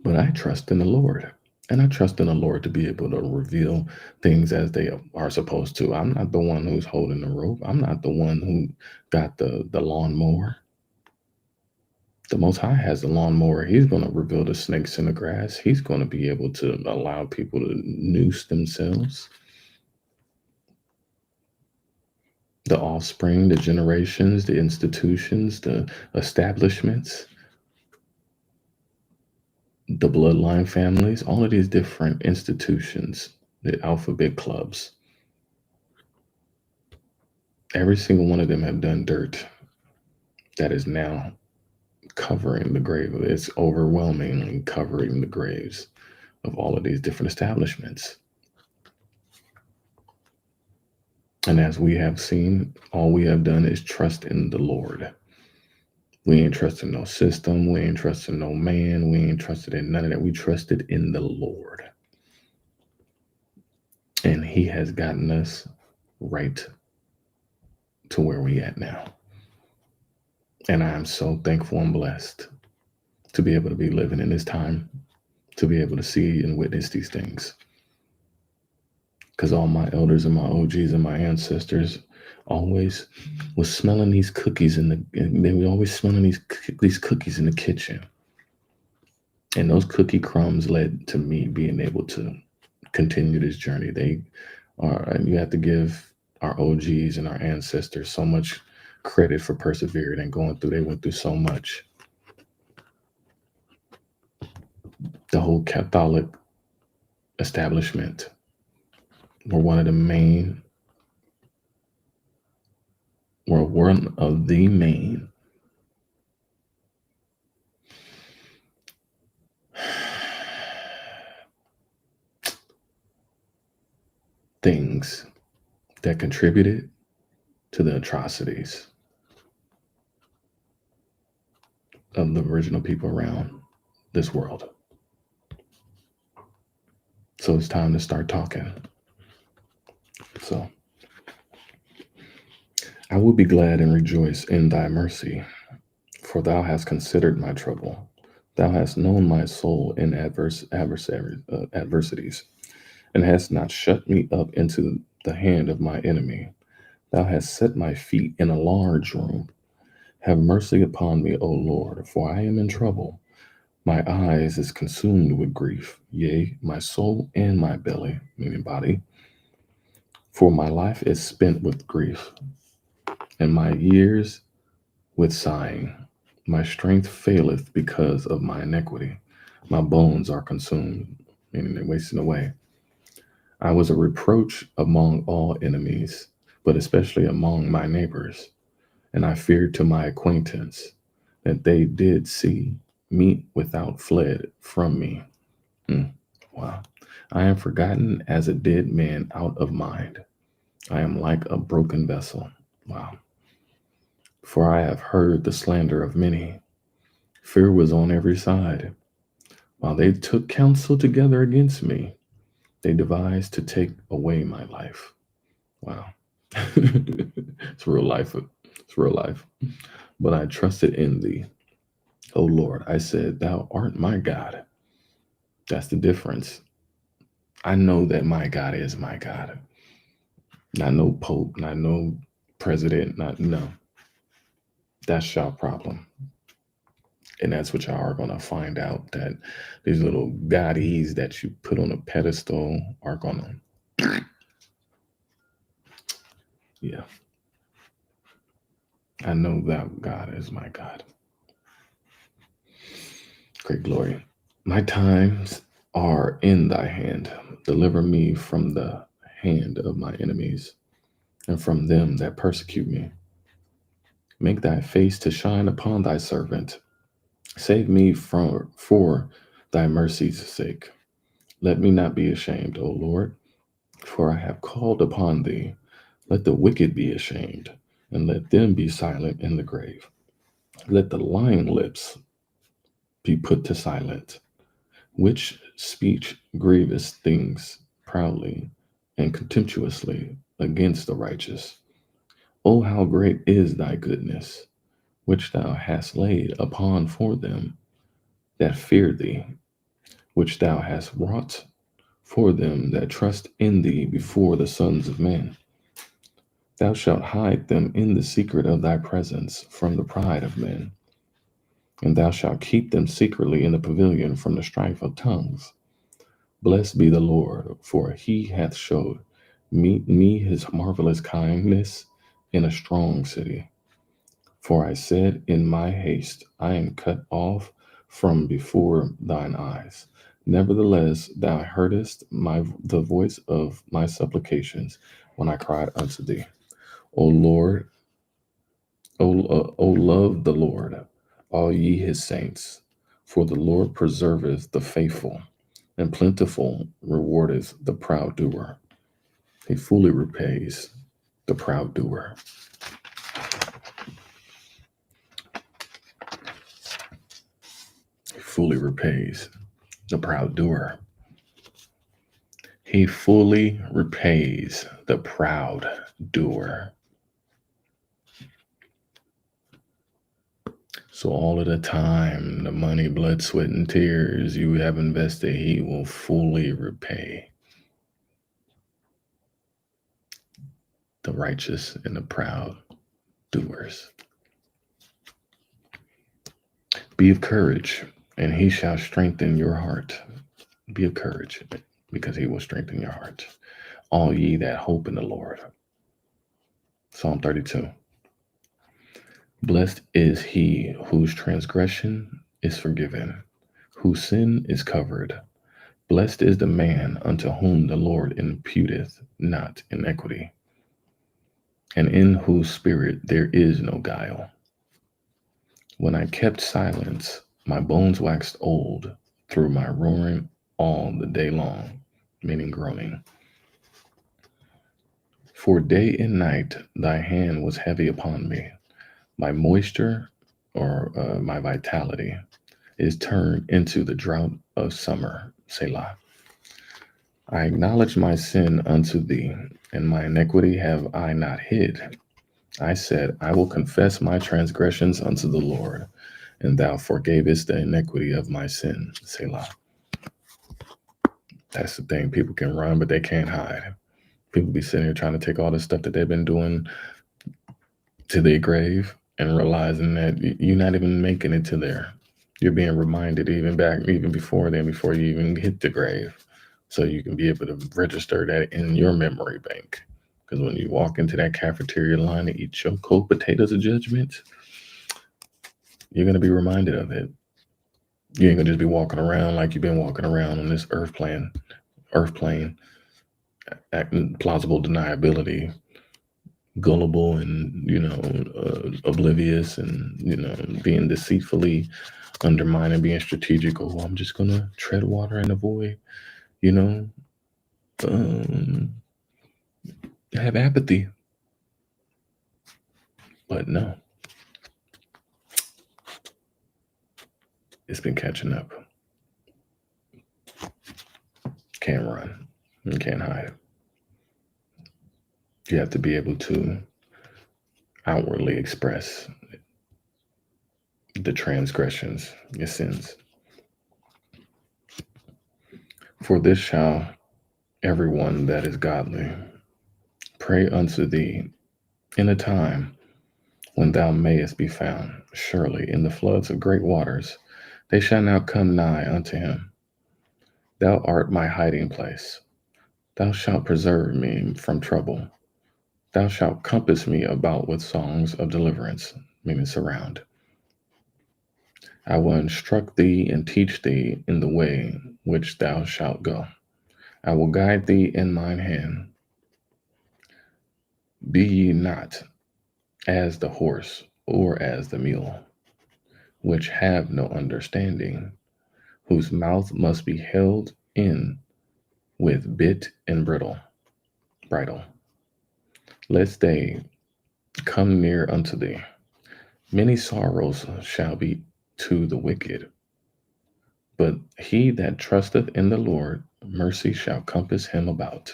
but I trust in the Lord. And I trust in the Lord to be able to reveal things as they are supposed to. I'm not the one who's holding the rope. I'm not the one who got the lawnmower. The Most High has the lawnmower. He's going to reveal the snakes in the grass. He's going to be able to allow people to noose themselves. The offspring, the generations, the institutions, the establishments, the bloodline families, all of these different institutions, the alphabet clubs, every single one of them have done dirt that is now covering the grave. It's overwhelmingly covering the graves of all of these different establishments. And as we have seen, all we have done is trust in the Lord. We ain't trusting no system. We ain't trusting no man. We ain't trusted in none of that. We trusted in the Lord. And he has gotten us right to where we at now. And I am so thankful and blessed to be able to be living in this time, to be able to see and witness these things. Because all my elders and my OGs and my ancestors always was smelling these cookies they were always smelling these cookies in the kitchen. And those cookie crumbs led to me being able to continue this journey. And you have to give our OGs and our ancestors so much credit for persevering and going through. They went through so much. The whole Catholic establishment were one of the main, were one of the main things that contributed to the atrocities of the original people around this world. So it's time to start talking. So I will be glad and rejoice in thy mercy, for thou hast considered my trouble. Thou hast known my soul in adversities, and hast not shut me up into the hand of my enemy. Thou hast set my feet in a large room. Have mercy upon me, O Lord, for I am in trouble. My eyes is consumed with grief, yea, my soul and my belly, meaning body. For my life is spent with grief, and my years with sighing. My strength faileth because of my iniquity. My bones are consumed, meaning they're wasting away. I was a reproach among all enemies, but especially among my neighbors. And I feared to my acquaintance that they did see me without fled from me. Wow. I am forgotten as a dead man out of mind. I am like a broken vessel. Wow. For I have heard the slander of many. Fear was on every side. While they took counsel together against me, they devised to take away my life. Wow. It's real life. It's real life. But I trusted in thee. O Lord, I said, thou art my God. That's the difference. I know that my God is my God. Not no pope, not no president, not no. That's your problem. And that's what y'all are gonna find out, that these little goddies that you put on a pedestal are gonna, yeah. I know that God is my God. Great glory. My times are in thy hand. Deliver me from the hand of my enemies and from them that persecute me. Make thy face to shine upon thy servant. Save me for thy mercy's sake. Let me not be ashamed, O Lord, for I have called upon thee. Let the wicked be ashamed, and let them be silent in the grave. Let the lying lips be put to silence, which speech grievous things proudly and contemptuously against the righteous. O how great is thy goodness, which thou hast laid upon for them that fear thee, which thou hast wrought for them that trust in thee before the sons of men. Thou shalt hide them in the secret of thy presence from the pride of men, and thou shalt keep them secretly in the pavilion from the strife of tongues. Blessed be the Lord, for he hath showed me his marvelous kindness in a strong city. For I said in my haste, I am cut off from before thine eyes. Nevertheless, thou heardest the voice of my supplications when I cried unto thee. O Lord, O love the Lord, all ye his saints, for the Lord preserveth the faithful, and plentiful rewardeth the proud doer. He fully repays the proud doer. He fully repays the proud doer. He fully repays the proud doer. So all of the time, the money, blood, sweat, and tears you have invested, he will fully repay. The righteous and the proud doers. Be of courage, and he shall strengthen your heart. Be of courage, because he will strengthen your heart. All ye that hope in the Lord. Psalm 32. Blessed is he whose transgression is forgiven, whose sin is covered. Blessed is the man unto whom the Lord imputeth not iniquity, and in whose spirit there is no guile. When I kept silence, my bones waxed old through my roaring all the day long, meaning groaning. For day and night thy hand was heavy upon me. My moisture, or my vitality, is turned into the drought of summer. Selah. I acknowledge my sin unto thee, and my iniquity have I not hid. I said, I will confess my transgressions unto the Lord, and thou forgavest the iniquity of my sin. Selah. That's the thing. People can run, but they can't hide. People be sitting here trying to take all the stuff that they've been doing to their grave and realizing that you're not even making it to there. You're being reminded even before then, before you even hit the grave, so you can be able to register that in your memory bank. Because when you walk into that cafeteria line to eat your cold potatoes of judgment, you're gonna be reminded of it. You ain't gonna just be walking around like you've been walking around on this earth plane, acting plausible deniability, gullible, and oblivious, and being deceitfully undermining, being strategic. Oh, I'm just gonna tread water and avoid, you know, um, have apathy. But no, it's been catching up. Can't run. You can't hide. You have to be able to outwardly express the transgressions, your sins. For this shall everyone that is godly pray unto thee in a time when thou mayest be found. Surely in the floods of great waters they shall now come nigh unto him. Thou art my hiding place. Thou shalt preserve me from trouble. Thou shalt compass me about with songs of deliverance, meaning surround. I will instruct thee and teach thee in the way which thou shalt go. I will guide thee in mine hand. Be ye not as the horse or as the mule, which have no understanding, whose mouth must be held in with bit and bridle, lest they come near unto thee. Many sorrows shall be to the wicked, but he that trusteth in the Lord, mercy shall compass him about.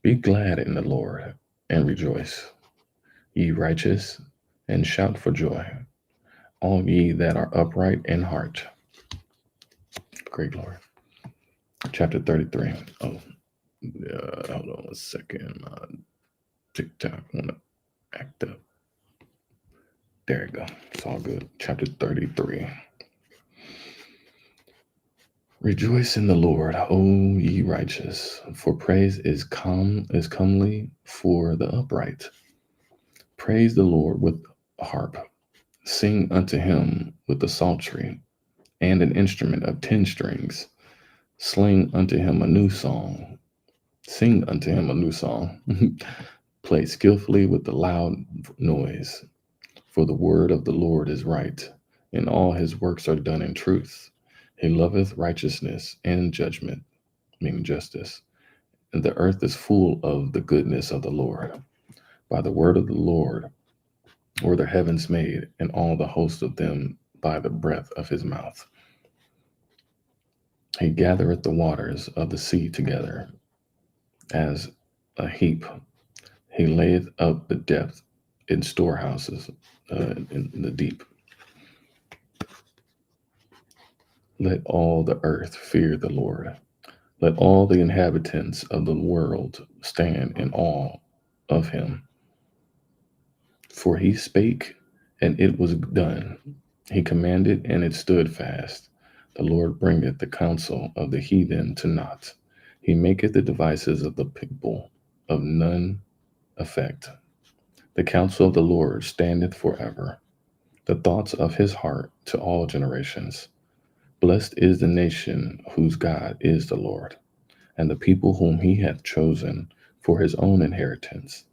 Be glad in the Lord and rejoice, ye righteous, and shout for joy, all ye that are upright in heart. Great Lord. Chapter 33. Oh, hold on a second. My TikTok want to act up. There you go. It's all good. Chapter 33. Rejoice in the Lord, O ye righteous, for praise is comely for the upright. Praise the Lord with a harp. Sing unto him with the psaltery and an instrument of 10 strings. Sing unto him a new song. Sing unto him a new song. Play skillfully with the loud noise. For the word of the Lord is right, and all his works are done in truth. He loveth righteousness and judgment, meaning justice. And the earth is full of the goodness of the Lord. By the word of the Lord were the heavens made, and all the host of them by the breath of his mouth. He gathereth the waters of the sea together as a heap. He layeth up the depth in storehouses in the deep. Let all the earth fear the Lord. Let all the inhabitants of the world stand in awe of him. For he spake, and it was done. He commanded, and it stood fast. The Lord bringeth the counsel of the heathen to naught. He maketh the devices of the people of none effect. The counsel of the Lord standeth forever, the thoughts of his heart to all generations. Blessed is the nation whose God is the Lord, and the people whom he hath chosen for his own inheritance.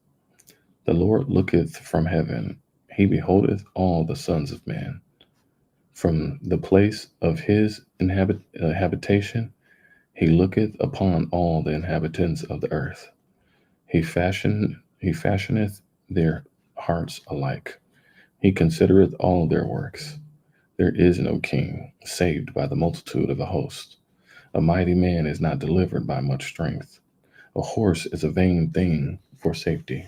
The Lord looketh from heaven, he beholdeth all the sons of men. From the place of his habitation, he looketh upon all the inhabitants of the earth. He fashioneth their hearts alike. He considereth all their works. There is no king saved by the multitude of a host. A mighty man is not delivered by much strength. A horse is a vain thing for safety,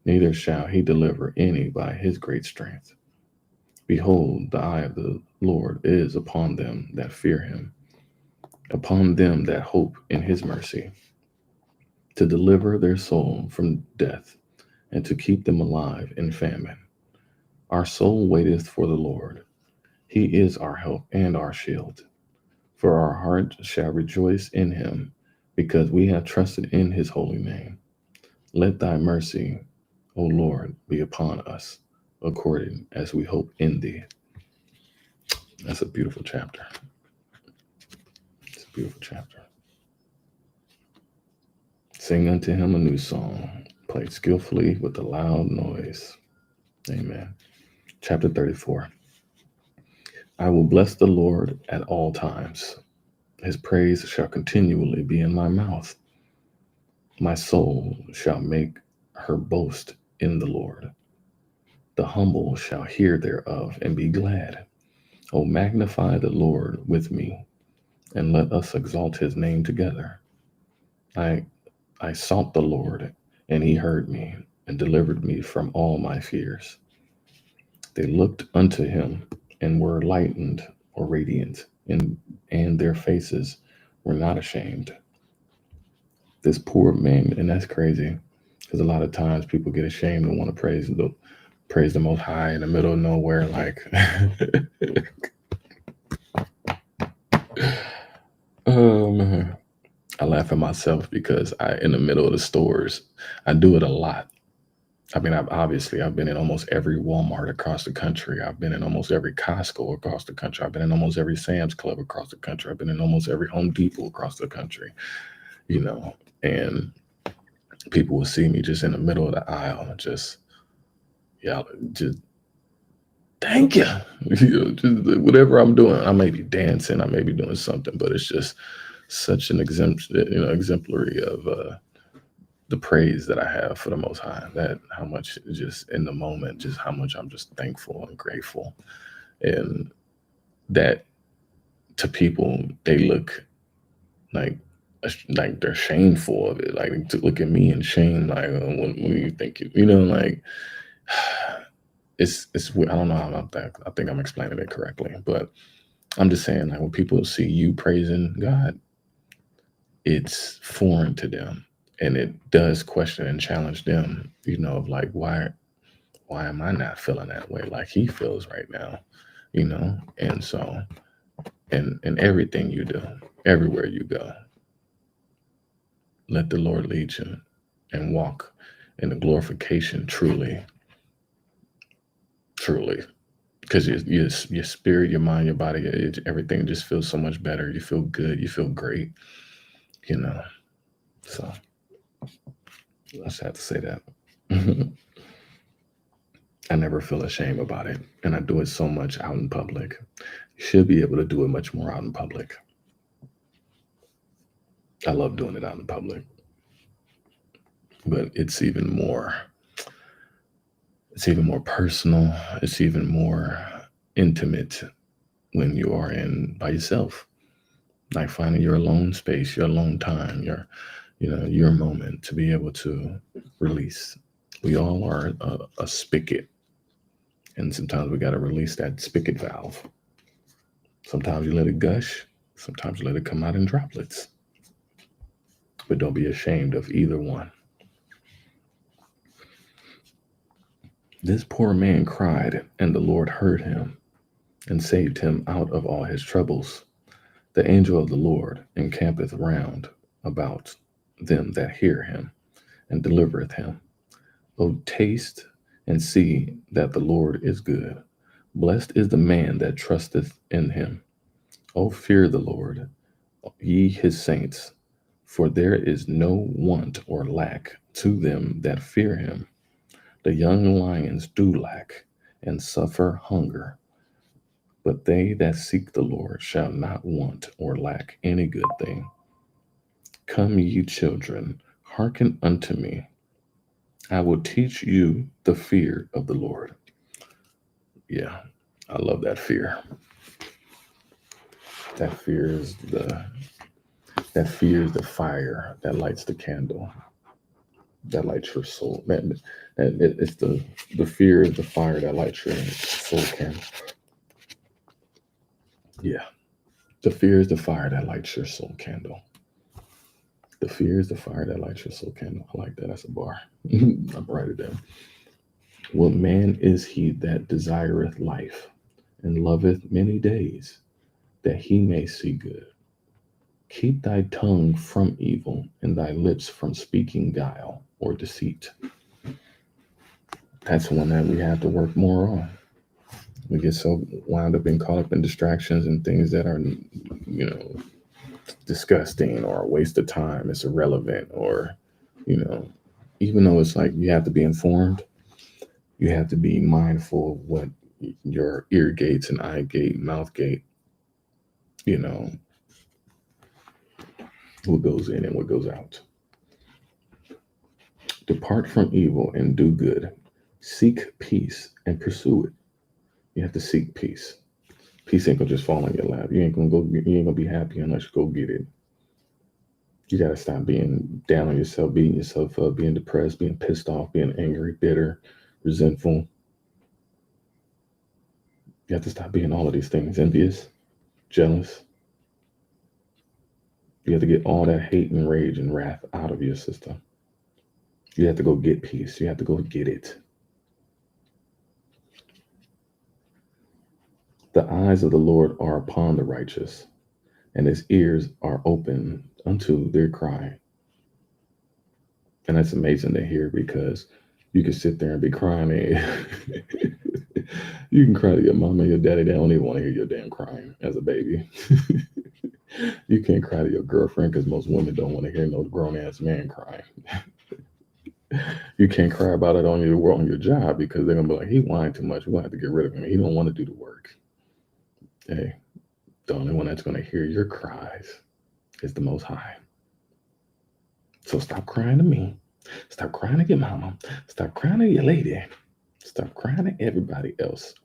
neither shall he deliver any by his great strength. Behold, the eye of the Lord is upon them that fear him, upon them that hope in his mercy, to deliver their soul from death, and to keep them alive in famine. Our soul waiteth for the Lord. He is our help and our shield. For our heart shall rejoice in him, because we have trusted in his holy name. Let thy mercy, O Lord, be upon us, according as we hope in thee. That's a beautiful chapter. It's a beautiful chapter. Sing unto him a new song, played skillfully with a loud noise. Amen. Chapter 34. I will bless the Lord at all times. His praise shall continually be in my mouth. My soul shall make her boast in the Lord. The humble shall hear thereof and be glad. O magnify the Lord with me, and let us exalt his name together. I I sought the Lord, and he heard me, and delivered me from all my fears. They looked unto him, and were lightened or radiant, and their faces were not ashamed. This poor man, and that's crazy, because a lot of times people get ashamed and want to praise the Most High in the middle of nowhere, like. Oh man, I laugh at myself because in the middle of the stores, I do it a lot. I mean, I've been in almost every Walmart across the country. I've been in almost every Costco across the country. I've been in almost every Sam's Club across the country. I've been in almost every Home Depot across the country, you know, and people will see me just in the middle of the aisle and just, yeah, just thank you. Just whatever I'm doing, I may be dancing, I may be doing something, but it's just such an exemplary of the praise that I have for the Most High. That how much just in the moment, just how much I'm just thankful and grateful, and that to people they look like like they're shameful of it, like to look at me in shame, like when you think like it's I don't know how about that. I think I'm explaining it correctly, but I'm just saying, like, when people see you praising God, it's foreign to them, and it does question and challenge them, of like, why am I not feeling that way like he feels right now, and so in everything you do, everywhere you go, let the Lord lead you and walk in the glorification truly, because your spirit, your mind, your body, everything just feels so much better. You feel good, you feel great, you know. So I just have to say that. I never feel ashamed about it, and I do it so much out in public. You should be able to do it much more out in public. I love doing it out in public, but it's even more personal. It's even more intimate when you are in by yourself, like finding your alone space, your alone time, your moment to be able to release. We all are a spigot, and sometimes we got to release that spigot valve. Sometimes you let it gush, sometimes you let it come out in droplets, but don't be ashamed of either one. This poor man cried, and the Lord heard him and saved him out of all his troubles. The angel of the Lord encampeth round about them that hear him, and delivereth him. O taste and see that the Lord is good. Blessed is the man that trusteth in him. O fear the Lord, ye his saints, for there is no want or lack to them that fear him. The young lions do lack and suffer hunger, but they that seek the Lord shall not want or lack any good thing. Come, ye children, hearken unto me. I will teach you the fear of the Lord. Yeah, I love that fear. That fear is the fire that lights the candle, that lights your soul. It's the fear is the fire that lights your soul candle. Yeah, the fear is the fire that lights your soul candle. The fear is the fire that lights your soul candle. I like that. That's a bar. I'm write it down. What man is he that desireth life and loveth many days, that he may see good? Keep thy tongue from evil and thy lips from speaking guile or deceit. That's one that we have to work more on. We get so wound up and caught up in distractions and things that are, disgusting or a waste of time. It's irrelevant, or, you know, even though it's like you have to be informed, you have to be mindful of what your ear gates and eye gate, mouth gate, you know, what goes in and what goes out. Depart from evil and do good. Seek peace and pursue it. You have to seek peace. Peace ain't gonna just fall in your lap. You ain't gonna be happy unless you go get it. You gotta stop being down on yourself, beating yourself up, being depressed, being pissed off, being angry, bitter, resentful. You have to stop being all of these things, envious, jealous. You have to get all that hate and rage and wrath out of your system. You have to go get peace. You have to go get it. The eyes of the Lord are upon the righteous, and his ears are open unto their cry. And that's amazing to hear, because you can sit there and be crying. And you can cry to your mama and your daddy. They don't even want to hear your damn crying as a baby. You can't cry to your girlfriend because most women don't want to hear no grown ass man crying. You can't cry about it on your job because they're gonna be like, he whining too much. We're gonna have to get rid of him. He don't want to do the work. Hey, the only one that's gonna hear your cries is the Most High. So stop crying to me. Stop crying to your mama. Stop crying to your lady. Stop crying to everybody else.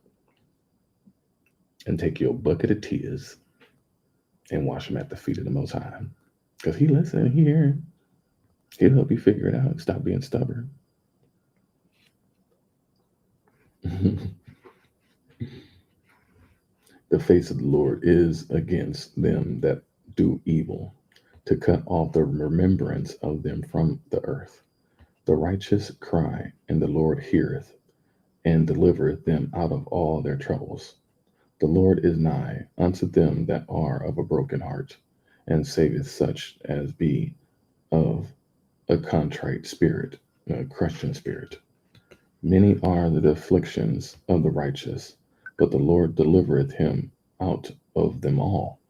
And take your bucket of tears and wash them at the feet of the Most High. Because he listens, he hears. He'll help you figure it out. Stop being stubborn. The face of the Lord is against them that do evil, to cut off the remembrance of them from the earth. The righteous cry, and the Lord heareth, and delivereth them out of all their troubles. The Lord is nigh unto them that are of a broken heart, and saveth such as be of a contrite spirit, a Christian spirit. Many are the afflictions of the righteous, but the Lord delivereth him out of them all.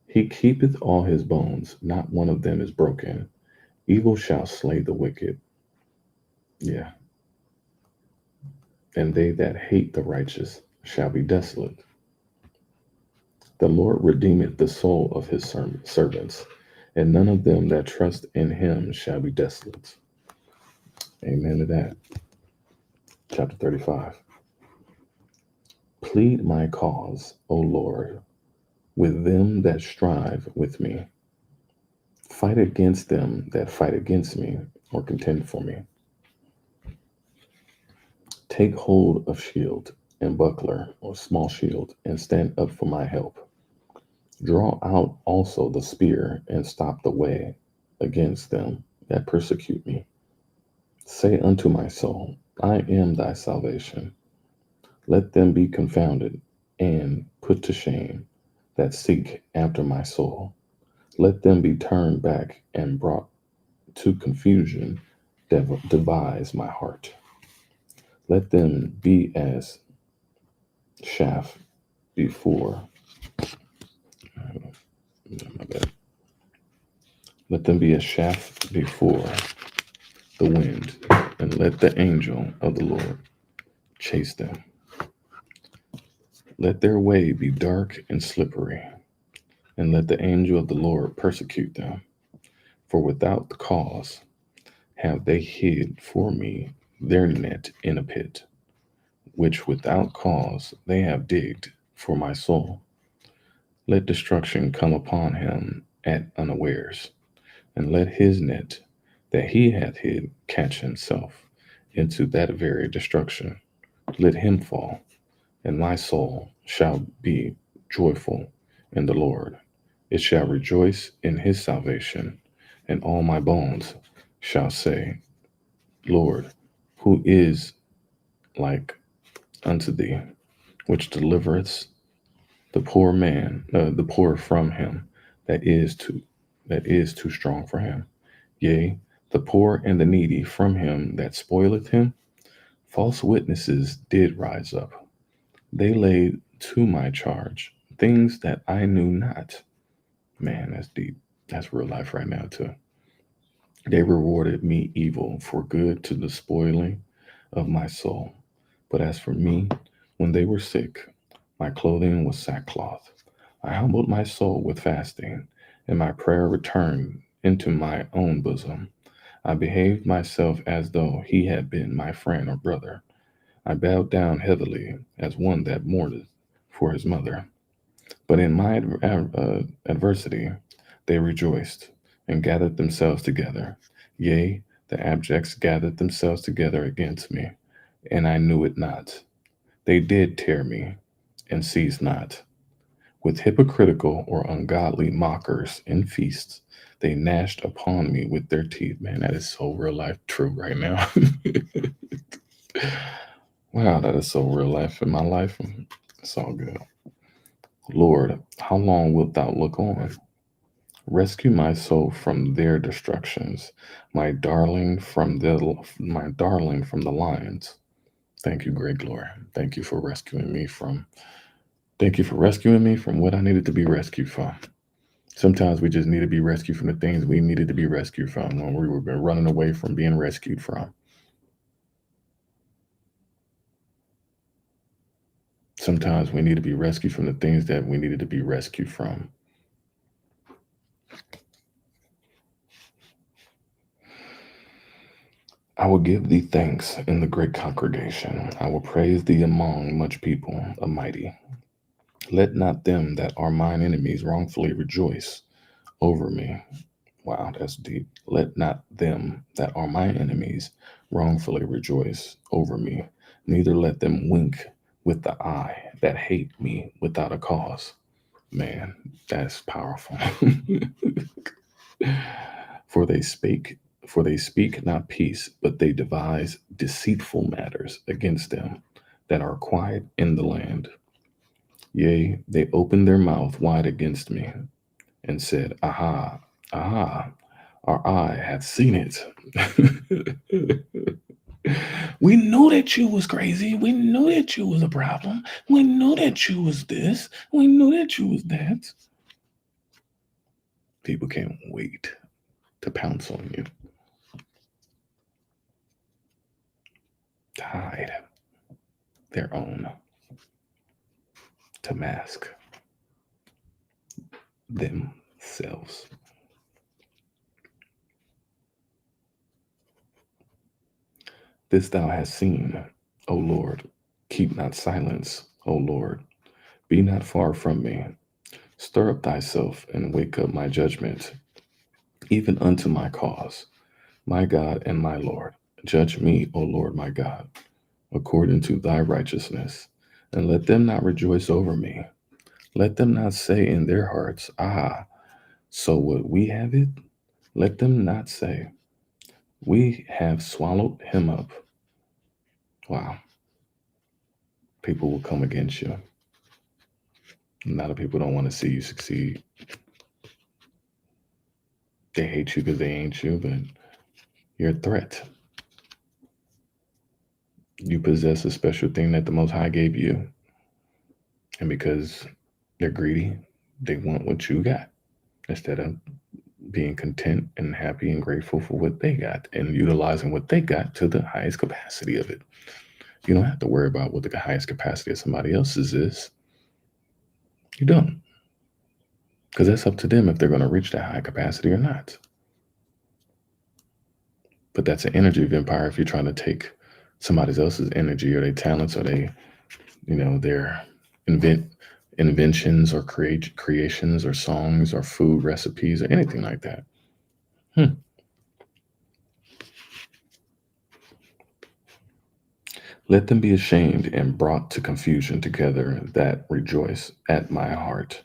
He keepeth all his bones, not one of them is broken. Evil shall slay the wicked. Yeah. And they that hate the righteous shall be desolate. The Lord redeemeth the soul of his servants, and none of them that trust in him shall be desolate. Amen to that. Chapter 35. Plead my cause, O Lord, with them that strive with me. Fight against them that fight against me, or contend for me. Take hold of shield and buckler, or small shield, and stand up for my help. Draw out also the spear, and stop the way against them that persecute me. Say unto my soul, I am thy salvation. Let them be confounded and put to shame that seek after my soul. Let them be turned back and brought to confusion that devise my heart. Let them be as chaff before My bad. Let them be a shaft before the wind, and let the angel of the Lord chase them. Let their way be dark and slippery, and let the angel of the Lord persecute them. For without the cause have they hid for me their net in a pit, which without cause they have digged for my soul. Let destruction come upon him at unawares, and let his net that he hath hid catch himself into that very destruction. Let him fall, and my soul shall be joyful in the Lord. It shall rejoice in his salvation, and all my bones shall say, Lord, who is like unto thee, which delivereth the poor from him that is too that is too strong for him. Yea, the poor and the needy from him that spoileth him. False witnesses did rise up. They laid to my charge things that I knew not. Man, that's deep. That's real life right now, too. They rewarded me evil for good to the spoiling of my soul. But as for me, when they were sick, my clothing was sackcloth. I humbled my soul with fasting, and my prayer returned into my own bosom. I behaved myself as though he had been my friend or brother. I bowed down heavily as one that mourneth for his mother. But in my adversity, they rejoiced and gathered themselves together. Yea, the abjects gathered themselves together against me, and I knew it not. They did tear me and ceased not. With hypocritical or ungodly mockers in feasts, they gnashed upon me with their teeth. Man, that is so real life true right now. Wow, that is so real life in my life. It's all good. Lord, how long wilt thou look on? Rescue my soul from their destructions, my darling from the lions. Thank you, great glory. Thank you for rescuing me from. Thank you for rescuing me from what I needed to be rescued from. Sometimes we just need to be rescued from the things we needed to be rescued from when we were been running away from being rescued from. Sometimes we need to be rescued from the things that we needed to be rescued from. I will give thee thanks in the great congregation. I will praise thee among much people, a mighty. Let not them that are mine enemies wrongfully rejoice over me. Wow, that's deep. Let not them that are my enemies wrongfully rejoice over me, neither let them wink with the eye that hate me without a cause. Man, that's powerful. for they speak for they speak not peace, but they devise deceitful matters against them that are quiet in the land. Yea, they opened their mouth wide against me, and said, Aha, aha, our eye hath seen it. We knew that you was crazy. We knew that you was a problem. We knew that you was this. We knew that you was that. People can't wait to pounce on you. To hide their own. To mask themselves. This thou hast seen, O Lord. Keep not silence, O Lord. Be not far from me. Stir up thyself and wake up my judgment, even unto my cause. My God and my Lord, judge me, O Lord my God, according to thy righteousness, and let them not rejoice over me. Let them not say in their hearts, Ah, so would we have it? Let them not say, We have swallowed him up. Wow. People will come against you. A lot of people don't want to see you succeed. They hate you because they ain't you, but you're a threat. You possess a special thing that the Most High gave you. And because they're greedy, They want what you got instead of being content and happy and grateful for what they got and utilizing what they got to the highest capacity of it. You don't have to worry about what the highest capacity of somebody else's is. You don't. Because that's up to them if they're going to reach that high capacity or not. But that's an energy vampire if you're trying to take somebody else's energy or their talents or their invent inventions or creations or songs or food recipes or anything like that. Let them be ashamed and brought to confusion together that rejoice at my heart.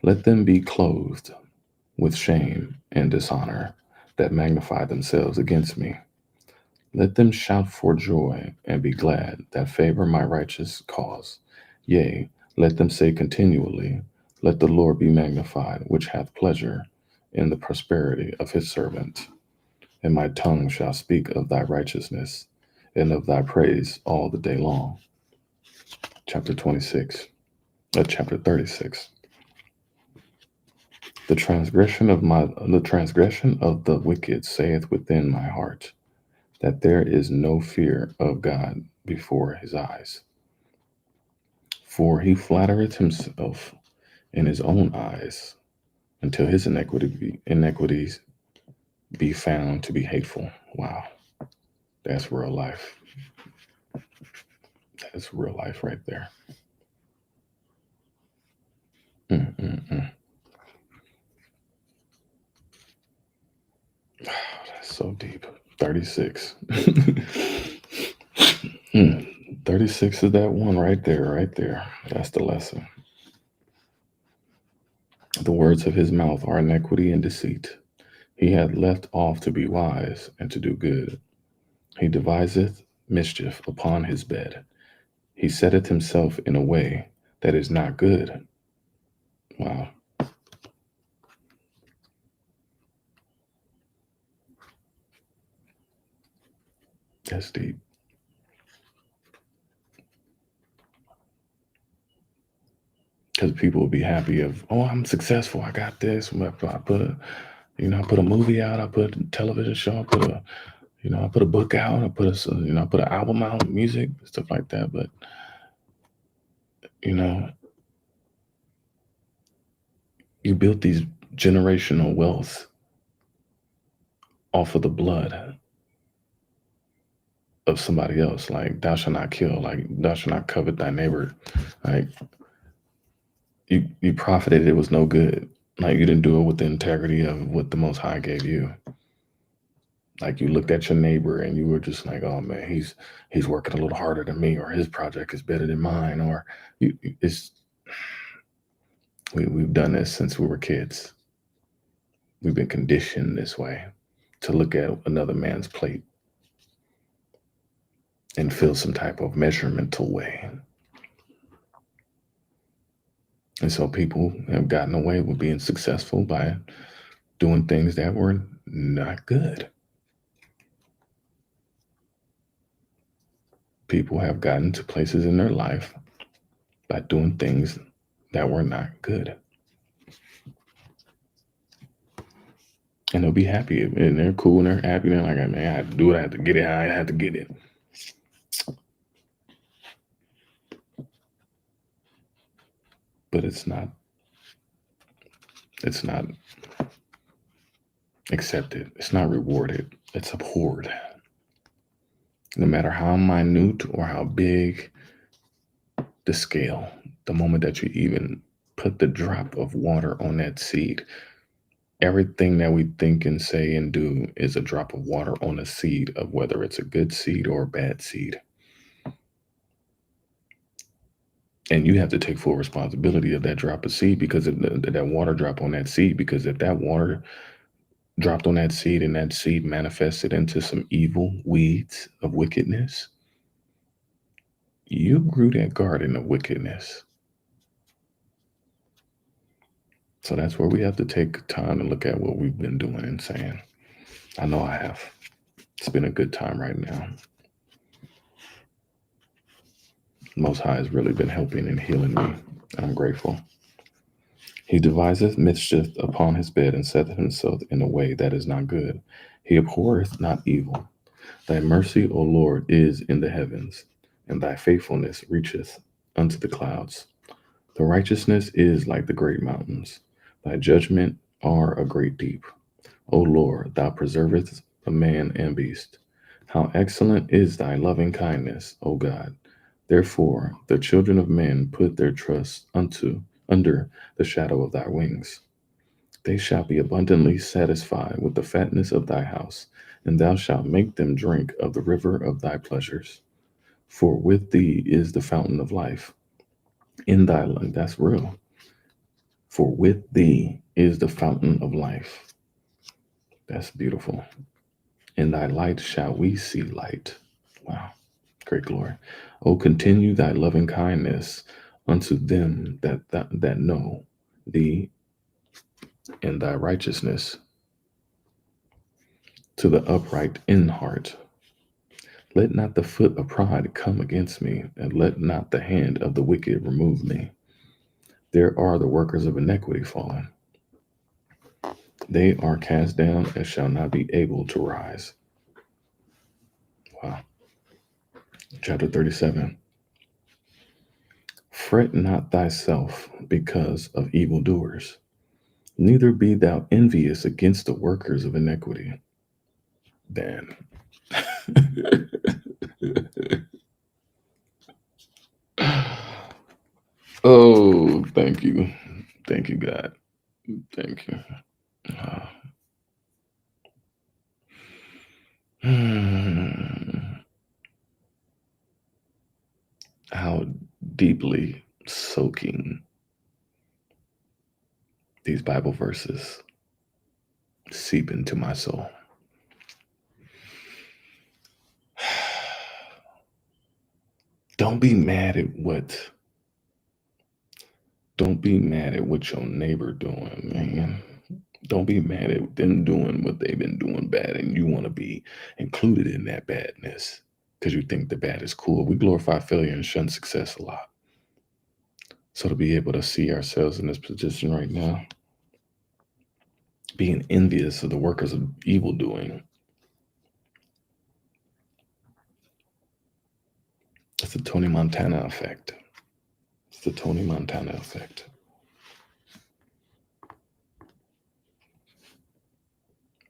Let them be clothed with shame and dishonor that magnify themselves against me. Let them shout for joy and be glad that favor my righteous cause. Yea, let them say continually, let the Lord be magnified, which hath pleasure in the prosperity of his servant. And my tongue shall speak of thy righteousness and of thy praise all the day long. Chapter 26, chapter 36. The transgression of the wicked saith within my heart, that there is no fear of God before his eyes. For he flattereth himself in his own eyes until his iniquities be found to be hateful. Wow, that's real life. That is real life right there. Mm-mm-mm. That's so deep. 36. 36 is that one right there, right there. That's the lesson. The words of his mouth are iniquity and deceit. He hath left off to be wise and to do good. He deviseth mischief upon his bed. He setteth himself in a way that is not good. Wow. That's deep. Because people will be happy of, oh, I'm successful. I got this. I put a movie out. I put a television show. I put a book out. I put an album out, music, stuff like that. But you know, you built these generational wealth off of the blood of somebody else. Like thou shalt not kill. Like thou shalt not covet thy neighbor. Like you profited. It was no good. Like you didn't do it with the integrity of what the Most High gave you. Like you looked at your neighbor and you were just like, oh man, he's working a little harder than me, or his project is better than mine, or we've done this since we were kids. We've been conditioned this way to look at another man's plate and feel some type of measuremental way. And so people have gotten away with being successful by doing things that were not good. People have gotten to places in their life by doing things that were not good. And they'll be happy and they're cool and they're happy. They're like, man, I had to do it. I had to get it. I had to get it. But it's not accepted. It's not rewarded. It's abhorred. No matter how minute or how big the scale, the moment that you even put the drop of water on that seed, everything that we think and say and do is a drop of water on a seed of whether it's a good seed or a bad seed. And you have to take full responsibility of that drop of seed because of that water drop on that seed. Because if that water dropped on that seed and that seed manifested into some evil weeds of wickedness, you grew that garden of wickedness. So that's where we have to take time to look at what we've been doing and saying, I know I have. It's been a good time right now. Most High has really been helping and healing me, and I'm grateful. He deviseth mischief upon his bed, and setteth himself in a way that is not good. He abhorreth not evil. Thy mercy, O Lord, is in the heavens, and thy faithfulness reacheth unto the clouds. The righteousness is like the great mountains. Thy judgment are a great deep. O Lord, thou preservest a man and beast. How excellent is thy loving kindness, O God. Therefore the children of men put their trust unto under the shadow of thy wings. They shall be abundantly satisfied with the fatness of thy house, and thou shalt make them drink of the river of thy pleasures. For with thee is the fountain of life. In thy life, that's real. For with thee is the fountain of life. That's beautiful. In thy light shall we see light. Wow, great glory. Oh, continue thy loving kindness unto them that know thee, and thy righteousness to the upright in heart. Let not the foot of pride come against me, and let not the hand of the wicked remove me. There are the workers of iniquity fallen. They are cast down and shall not be able to rise. Wow. Chapter 37. Fret not thyself because of evildoers, neither be thou envious against the workers of iniquity. Dan. Oh, thank you. Thank you, God. Thank you. Uh, how deeply soaking these Bible verses seep into my soul. Don't be mad at what don't be mad at what your neighbor doing, man. Don't be mad at them doing what they've been doing bad and you want to be included in that badness because you think the bad is cool. We glorify failure and shun success a lot. So to be able to see ourselves in this position right now, being envious of the workers of evil doing, it's the Tony Montana effect. It's the Tony Montana effect.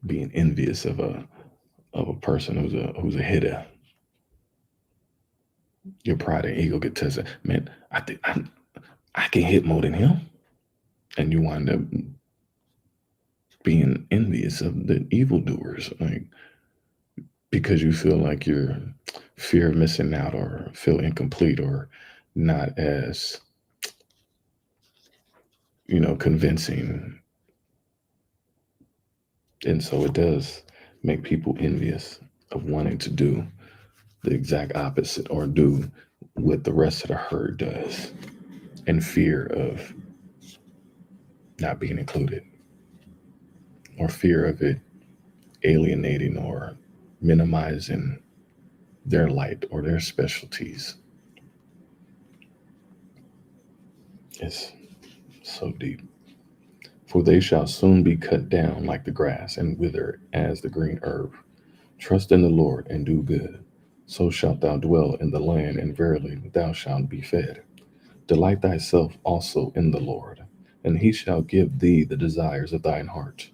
Being envious of a person who's a hitter. Your pride and ego get tested. Man, I can hit more than him. And you wind up being envious of the evildoers, like because you feel like you're fear of missing out or feel incomplete or not as convincing. And so it does make people envious of wanting to do the exact opposite or do what the rest of the herd does in fear of not being included or fear of it alienating or minimizing their light or their specialties. It's so deep. For they shall soon be cut down like the grass and wither as the green herb. Trust in the Lord and do good. So shalt thou dwell in the land, and verily thou shalt be fed. Delight thyself also in the Lord, and he shall give thee the desires of thine heart.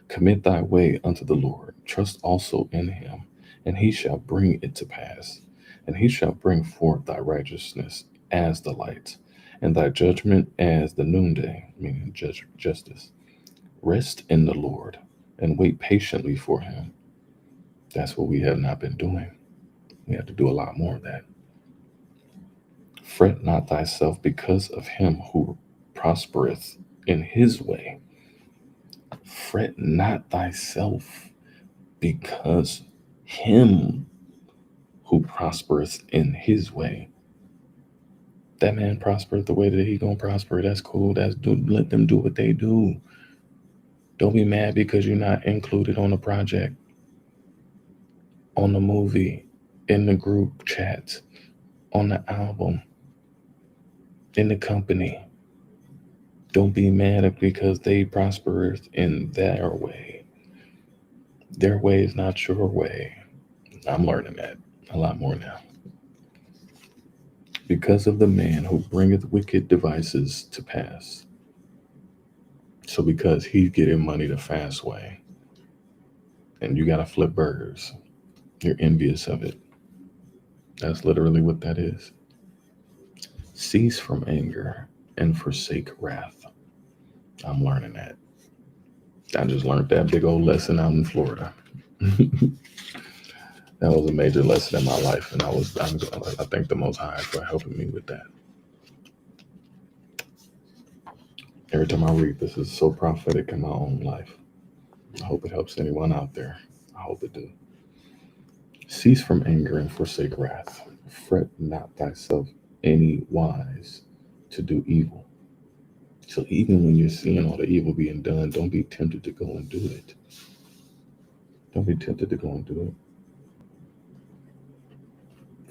Commit thy way unto the Lord. Trust also in him, and he shall bring it to pass. And he shall bring forth thy righteousness as the light, and thy judgment as the noonday, meaning justice. Rest in the Lord and wait patiently for him. That's what we have not been doing. We have to do a lot more of that. Fret not thyself because of him who prospereth in his way. Fret not thyself because him who prospereth in his way. That man prospered the way that he gonna prosper. That's cool. Let them do what they do. Don't be mad because you're not included on the project, on the movie, in the group chats, on the album, in the company. Don't be mad because they prosper in their way. Their way is not your way. I'm learning that a lot more now. Because of the man who bringeth wicked devices to pass. So because he's getting money the fast way, and you gotta flip burgers, you're envious of it. That's literally what that is. Cease from anger and forsake wrath. I'm learning that. I just learned that big old lesson out in Florida. That was a major lesson in my life, and I thank the Most High for helping me with that. Every time I read this, is so prophetic in my own life. I hope it helps anyone out there. I hope it do. Cease from anger and forsake wrath. Fret not thyself any wise to do evil. So even when you're seeing all the evil being done, don't be tempted to go and do it. Don't be tempted to go and do it.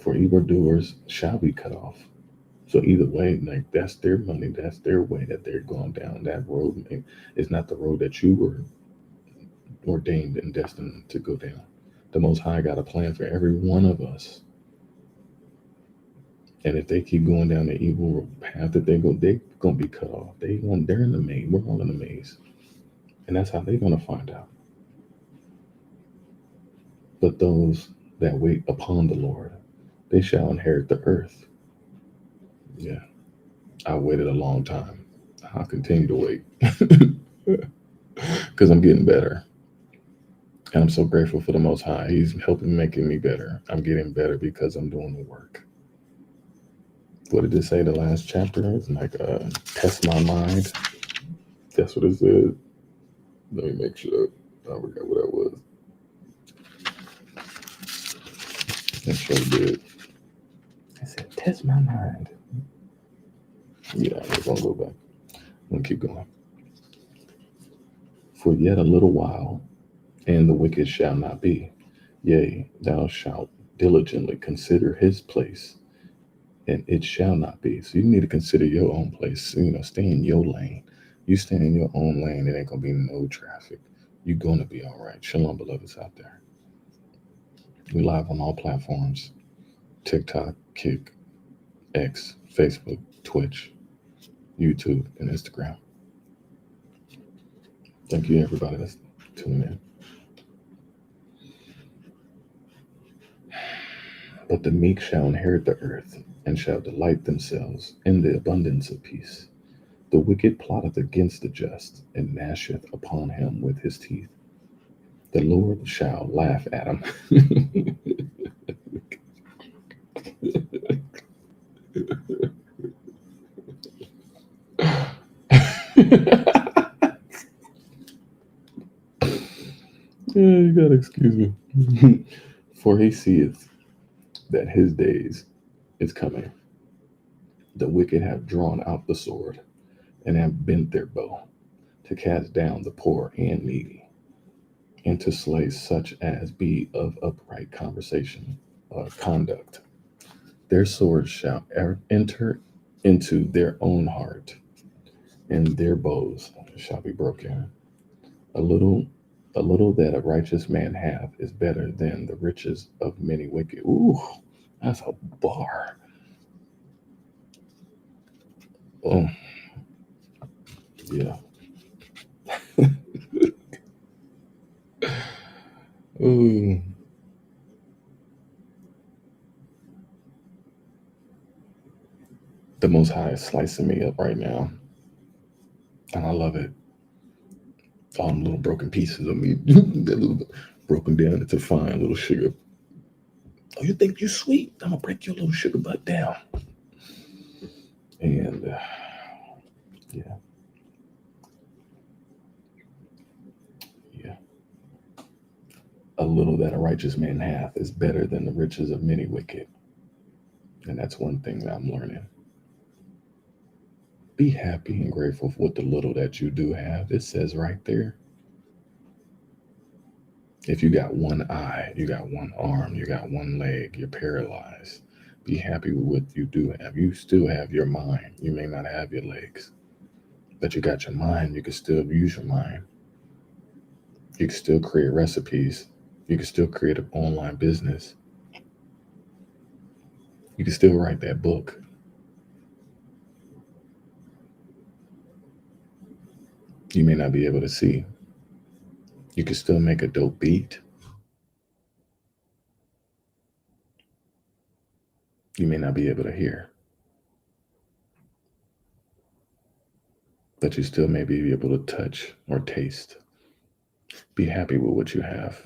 For evildoers shall be cut off. So either way, like that's their money, that's their way that they're going down. That road is not the road that you were ordained and destined to go down. The Most High got a plan for every one of us. And if they keep going down the evil path that they're gonna be cut off. They're in the maze. We're all in the maze. And that's how they're gonna find out. But those that wait upon the Lord, they shall inherit the earth. Yeah. I waited a long time. I'll continue to wait. Because I'm getting better. And I'm so grateful for the Most High. He's helping making me better. I'm getting better because I'm doing the work. What did it say the last chapter? It's like test my mind. That's what it said. Let me make sure. I forgot what that was. That sure did. I said test my mind. Yeah, we're gonna go back. I'm gonna keep going. For yet a little while, and the wicked shall not be. Yea, thou shalt diligently consider his place, and it shall not be. So you need to consider your own place. Stay in your lane. You stay in your own lane, it ain't gonna be no traffic. You're gonna be all right. Shalom, beloveds out there. We live on all platforms: TikTok, Kick, X, Facebook, Twitch, YouTube, and Instagram. Thank you, everybody that's tuning in. But the meek shall inherit the earth, and shall delight themselves in the abundance of peace. The wicked plotteth against the just, and gnasheth upon him with his teeth. The Lord shall laugh at him. You gotta excuse me. For he seeth that his days is coming. The wicked have drawn out the sword, and have bent their bow, to cast down the poor and needy, and to slay such as be of upright conversation or conduct. Their swords shall enter into their own heart, and their bows shall be broken. A little, a little that a righteous man hath is better than the riches of many wicked. Ooh, that's a bar. Oh, yeah. Ooh, the Most High is slicing me up right now, and I love it. All them little broken pieces of me, that little broken down into fine little sugar. Oh, you think you sweet? I'm gonna break your little sugar butt down. And yeah, yeah. A little that a righteous man hath is better than the riches of many wicked. And that's one thing that I'm learning. Be happy and grateful for what the little that you do have. It says right there. If you got one eye, you got one arm, you got one leg, you're paralyzed. Be happy with what you do have. You still have your mind. You may not have your legs. But you got your mind, you can still use your mind. You can still create recipes. You can still create an online business. You can still write that book. You may not be able to see. You can still make a dope beat. You may not be able to hear, but you still may be able to touch or taste. Be happy with what you have.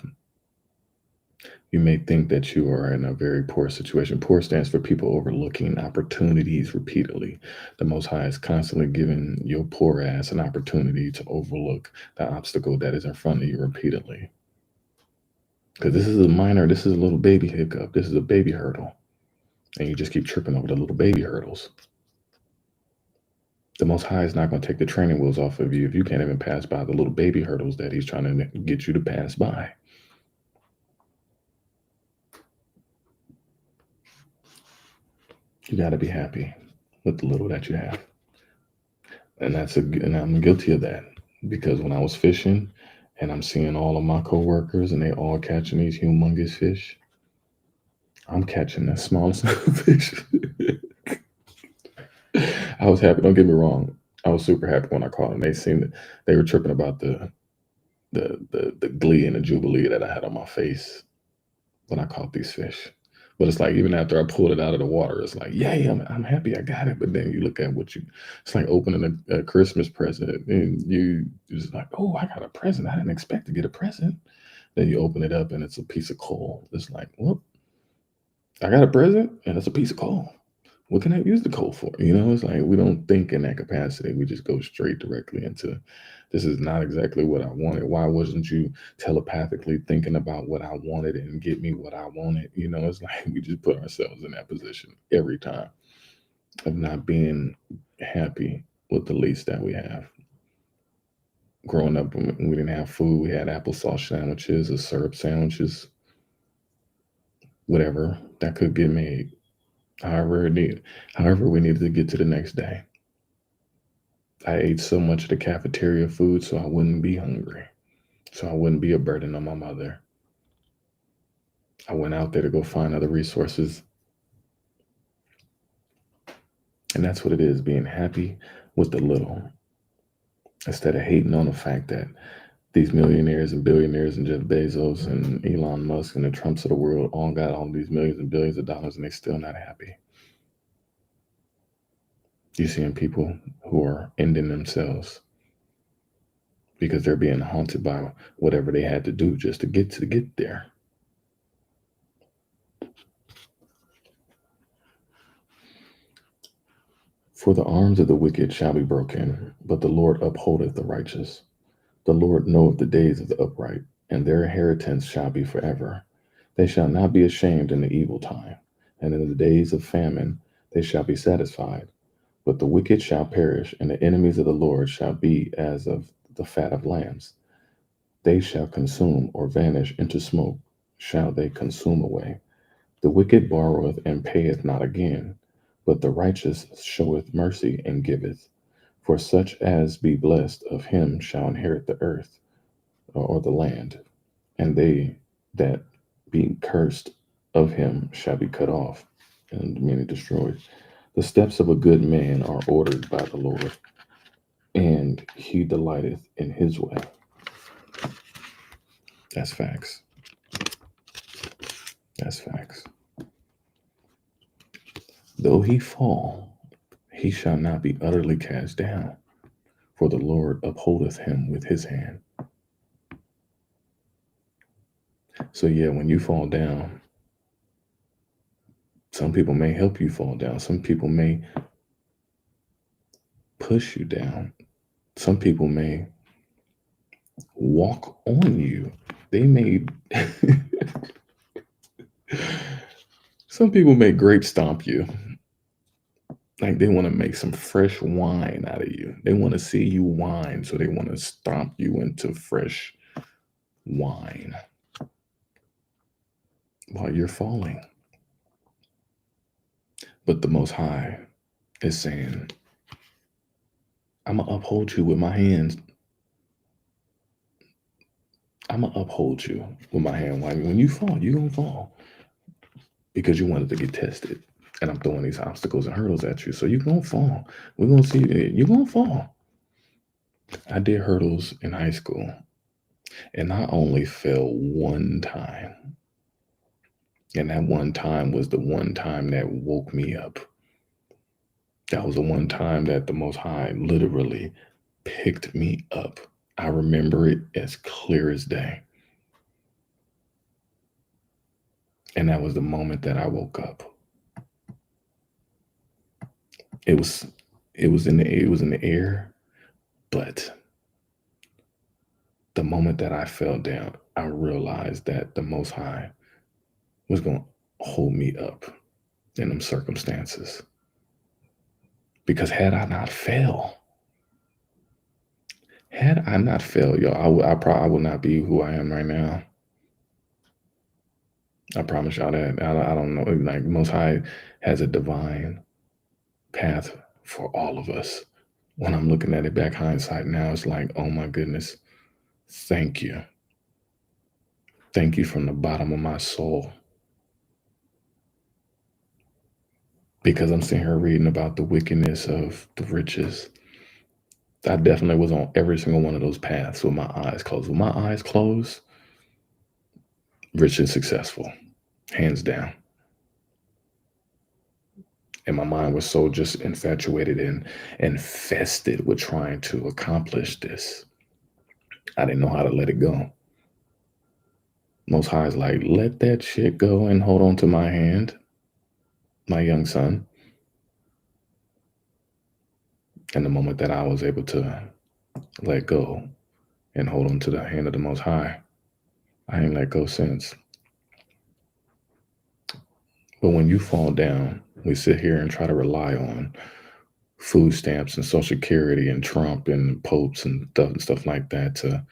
You may think that you are in a very poor situation. Poor stands for people overlooking opportunities repeatedly. The Most High is constantly giving your poor ass an opportunity to overlook the obstacle that is in front of you repeatedly. Because this is a little baby hiccup. This is a baby hurdle. And you just keep tripping over the little baby hurdles. The Most High is not going to take the training wheels off of you if you can't even pass by the little baby hurdles that He's trying to get you to pass by. You got to be happy with the little that you have. And I'm guilty of that because when I was fishing and I'm seeing all of my coworkers and they all catching these humongous fish, I'm catching the smallest fish. I was happy. Don't get me wrong. I was super happy when I caught them. They were tripping about the glee and the jubilee that I had on my face when I caught these fish. But it's like even after I pulled it out of the water, it's like, yay, I'm happy I got it. But then you look at it's like opening a Christmas present, and you just like, oh, I got a present. I didn't expect to get a present. Then you open it up and it's a piece of coal. It's like, well, I got a present and it's a piece of coal. What can I use the coal for? It's like we don't think in that capacity. We just go straight directly into this is not exactly what I wanted. Why wasn't you telepathically thinking about what I wanted and get me what I wanted? It's like we just put ourselves in that position every time of not being happy with the least that we have. Growing up, when we didn't have food, we had applesauce sandwiches or syrup sandwiches, whatever that could get made. However we needed to get to the next day. I ate so much of the cafeteria food so I wouldn't be hungry, so I wouldn't be a burden on my mother. I went out there to go find other resources. And that's what it is, being happy with the little. Instead of hating on the fact that these millionaires and billionaires and Jeff Bezos and Elon Musk and the Trumps of the world all got all these millions and billions of dollars and they're still not happy. You're seeing people who are ending themselves because they're being haunted by whatever they had to do just to get there. For the arms of the wicked shall be broken, but the Lord upholdeth the righteous. The Lord knoweth the days of the upright, and their inheritance shall be forever. They shall not be ashamed in the evil time, and in the days of famine they shall be satisfied. But the wicked shall perish, and the enemies of the Lord shall be as of the fat of lambs. They shall consume or vanish into smoke, shall they consume away. The wicked borroweth and payeth not again, but the righteous showeth mercy and giveth. For such as be blessed of him shall inherit the earth or the land, and they that be cursed of him shall be cut off and many destroyed. The steps of a good man are ordered by the Lord, and he delighteth in his way. That's facts. That's facts. Though he fall, he shall not be utterly cast down, for the Lord upholdeth him with his hand. So, yeah, when you fall down, some people may help you fall down. Some people may push you down. Some people may walk on you. They may, some people may grape stomp you. Like they want to make some fresh wine out of you. They want to see you whine, so they want to stomp you into fresh wine while you're falling. But the Most High is saying, I'm going to uphold you with my hands. I'm going to uphold you with my hand. When you fall, you're going to fall because you wanted to get tested. And I'm throwing these obstacles and hurdles at you. So you're going to fall. We're going to see you're going to fall. I did hurdles in high school. And I only fell one time. And that one time was the one time that woke me up. That was the one time that the Most High literally picked me up. I remember it as clear as day. And that was the moment that I woke up. It was in the air, but the moment that I fell down, I realized that the Most High was going to hold me up in them circumstances. Because had I not failed, y'all, I would not be who I am right now. I promise y'all that. I don't know. Like, Most High has a divine path for all of us. When I'm looking at it back hindsight now, it's like, oh my goodness, thank you. Thank you from the bottom of my soul. Because I'm sitting here reading about the wickedness of the riches. I definitely was on every single one of those paths with my eyes closed. With my eyes closed, rich and successful, hands down. And my mind was so just infatuated and infested with trying to accomplish this. I didn't know how to let it go. Most High is like, let that shit go and hold on to my hand, my young son. And the moment that I was able to let go and hold on to the hand of the Most High, I ain't let go since. But when you fall down, we sit here and try to rely on food stamps and Social Security and Trump and popes and stuff like that to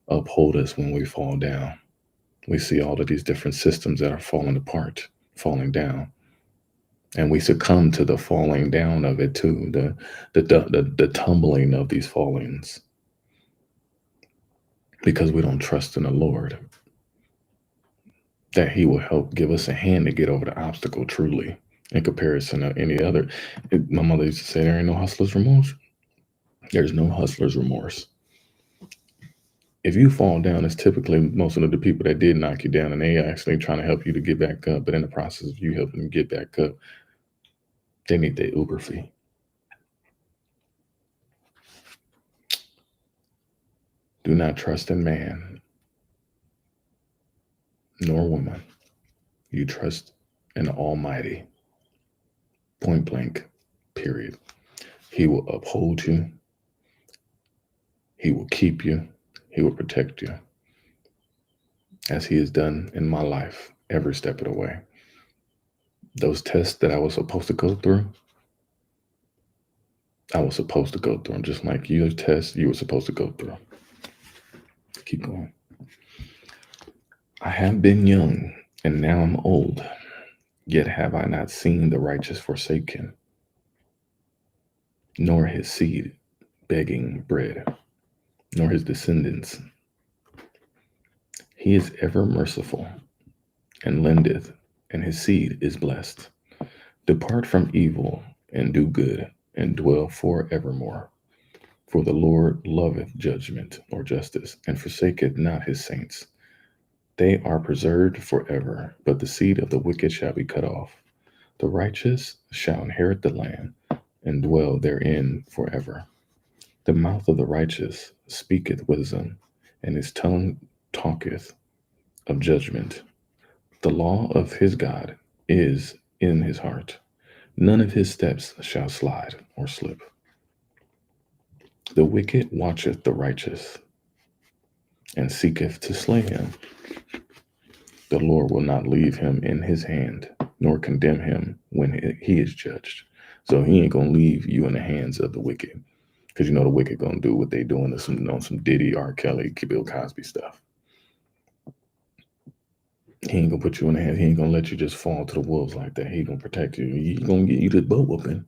uphold us when we fall down. We see all of these different systems that are falling apart, falling down. And we succumb to the falling down of it too, the tumbling of these fallings, because we don't trust in the Lord that He will help give us a hand to get over the obstacle truly, in comparison to any other. My mother used to say, there ain't no hustler's remorse. There's no hustler's remorse. If you fall down, it's typically most of the people that did knock you down, and they actually trying to help you to get back up. But in the process of you helping them get back up, they need their Uber fee. Do not trust in man nor woman. You trust in the Almighty. Point blank, period. He will uphold you. He will keep you. He will protect you, as He has done in my life every step of the way. Those tests that I was supposed to go through, I was supposed to go through them, just like your tests you were supposed to go through. Keep going. I have been young, and now I'm old, yet have I not seen the righteous forsaken, nor his seed begging bread, nor his descendants. He is ever merciful, and lendeth, and his seed is blessed. Depart from evil, and do good, and dwell forevermore. For the Lord loveth judgment or justice, and forsaketh not his saints. They are preserved forever, but the seed of the wicked shall be cut off. The righteous shall inherit the land, and dwell therein forever. The mouth of the righteous speaketh wisdom, and his tongue talketh of judgment. The law of his God is in his heart. None of his steps shall slide or slip. The wicked watcheth the righteous, and seeketh to slay him. The Lord will not leave him in his hand, nor condemn him when he is judged. So He ain't gonna leave you in the hands of the wicked, because the wicked gonna do what they doing to some Diddy, R. Kelly, Bill Cosby stuff. He ain't gonna put you in the hands. He ain't gonna let you just fall to the wolves like that. He gonna protect you. He gonna get you the butt whooping.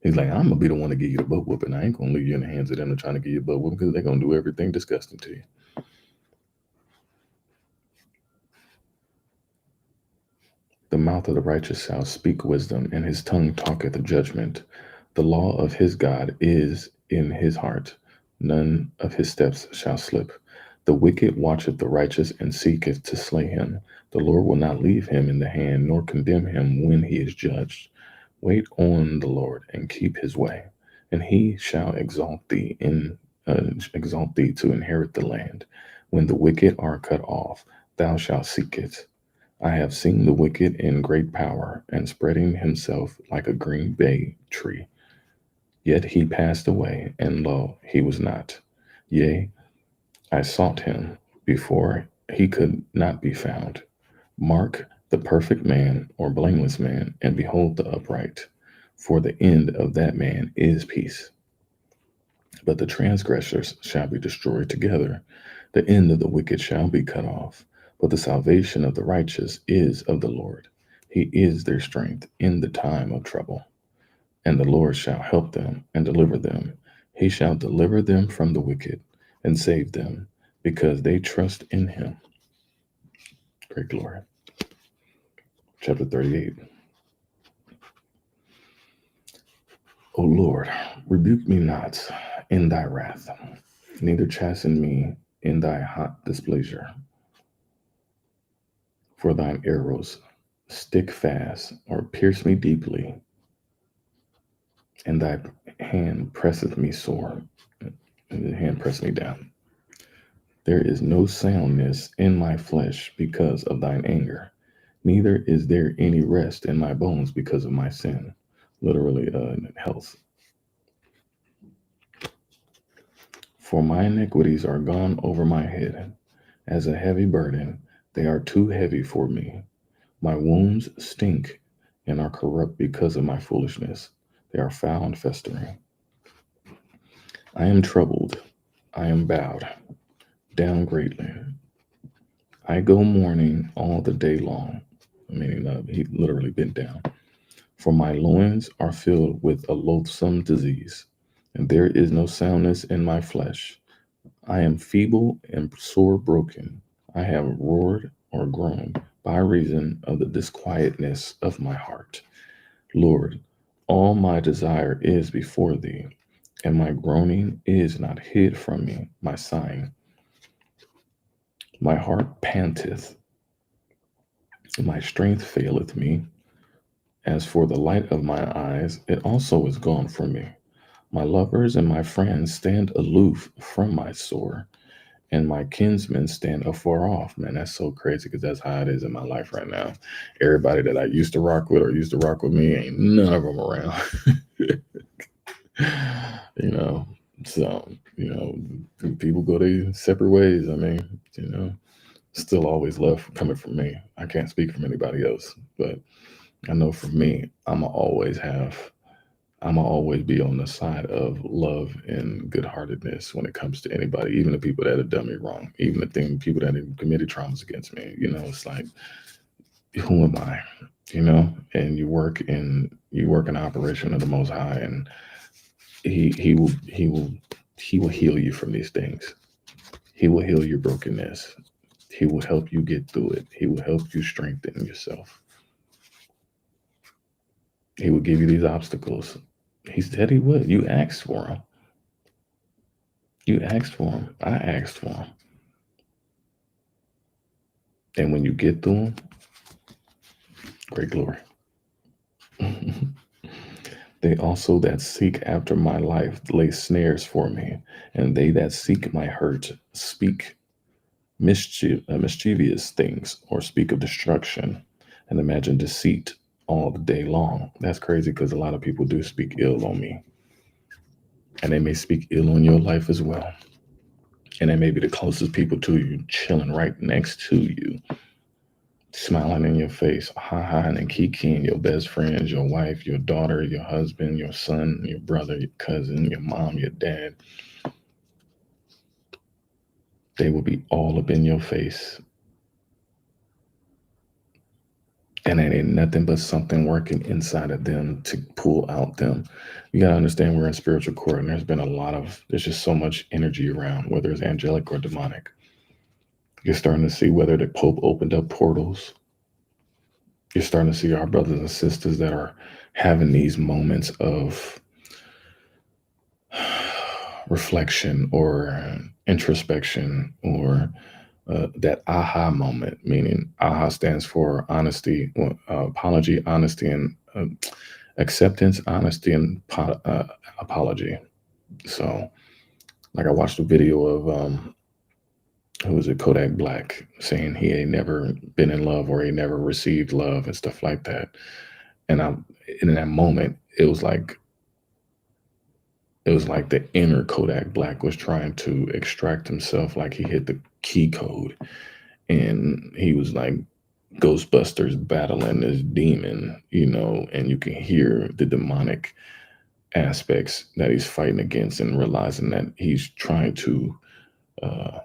He's like, I'm gonna be the one to give you the butt whooping. I ain't gonna leave you in the hands of them to trying to give you a butt whooping because they're gonna do everything disgusting to you. The mouth of the righteous shall speak wisdom, and his tongue talketh judgment. The law of his God is in his heart. None of his steps shall slip. The wicked watcheth the righteous and seeketh to slay him. The Lord will not leave him in the hand, nor condemn him when he is judged. Wait on the Lord and keep his way, and he shall exalt thee to inherit the land. When the wicked are cut off, thou shalt seek it. I have seen the wicked in great power, and spreading himself like a green bay tree. Yet he passed away, and lo, he was not. Yea, I sought him before he could not be found. Mark the perfect man or blameless man, and behold the upright. For the end of that man is peace. But the transgressors shall be destroyed together. The end of the wicked shall be cut off. But the salvation of the righteous is of the Lord. He is their strength in the time of trouble. And the Lord shall help them and deliver them. He shall deliver them from the wicked and save them, because they trust in him. Great glory. Chapter 38. O Lord, rebuke me not in thy wrath, neither chasten me in thy hot displeasure. For thine arrows stick fast or pierce me deeply, and thy hand presseth me sore, and the hand presseth me down. There is no soundness in my flesh because of thine anger, neither is there any rest in my bones because of my sin. Literally, health. For my iniquities are gone over my head. As a heavy burden, they are too heavy for me. My wounds stink and are corrupt because of my foolishness. They are found festering. I am troubled. I am bowed down greatly. I go mourning all the day long. Meaning, he literally bent down. For my loins are filled with a loathsome disease, and there is no soundness in my flesh. I am feeble and sore broken. I have roared or groaned by reason of the disquietness of my heart. Lord, all my desire is before thee, and my groaning is not hid from me, my sighing. My heart panteth, my strength faileth me. As for the light of my eyes, it also is gone from me. My lovers and my friends stand aloof from my sore, and my kinsmen stand afar off. Man, that's so crazy because that's how it is in my life right now. Everybody that I used to rock with or used to rock with me, ain't none of them around. you know, so, people go their separate ways. I mean, still always love coming from me. I can't speak from anybody else, but I know for me, I'ma always be on the side of love and good heartedness when it comes to anybody, even the people that have done me wrong, even people that have committed traumas against me. It's like, who am I? And you work in operation of the Most High, and he will heal you from these things. He will heal your brokenness. He will help you get through it. He will help you strengthen yourself. He will give you these obstacles. He said he would. You asked for him. You asked for him. I asked for him. And when you get to him, great glory. They also that seek after my life lay snares for me, and they that seek my hurt speak mischievous things, or speak of destruction, and imagine deceit all the day long. That's crazy because a lot of people do speak ill on me, and they may speak ill on your life as well. And they may be the closest people to you, chilling right next to you, smiling in your face, ha ha, and kikiing, your best friends, your wife, your daughter, your husband, your son, your brother, your cousin, your mom, your dad. They will be all up in your face, And it ain't nothing but something working inside of them to pull out them. You gotta understand we're in spiritual court, and there's just so much energy around, whether it's angelic or demonic. You're starting to see whether the Pope opened up portals. You're starting to see our brothers and sisters that are having these moments of reflection or introspection or that aha moment, meaning aha stands for honesty, apology, honesty, and acceptance, honesty, and apology. So, like I watched a video of who was it, Kodak Black, saying he ain't never been in love or he never received love and stuff like that. And in that moment, it was like the inner Kodak Black was trying to extract himself, like he hit the key code, and he was like Ghostbusters battling this demon, and you can hear the demonic aspects that he's fighting against, and realizing that he's trying to, uh,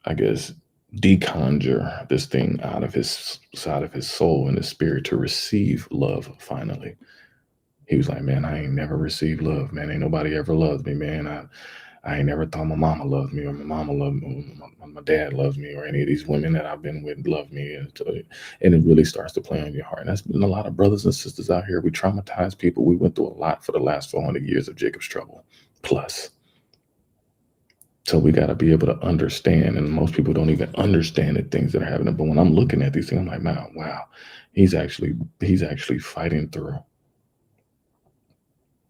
I guess, deconjure this thing out of his side of his soul and his spirit to receive love finally. He was like, man, I ain't never received love, man. Ain't nobody ever loved me, man. I ain't never thought my mama loved me or my mama loved me, or my dad loves me, or any of these women that I've been with love me. And it really starts to play on your heart. And that's been a lot of brothers and sisters out here. We traumatize people. We went through a lot for the last 400 years of Jacob's trouble plus. So we got to be able to understand. And most people don't even understand the things that are happening. But when I'm looking at these things, I'm like, man, wow, he's actually fighting through.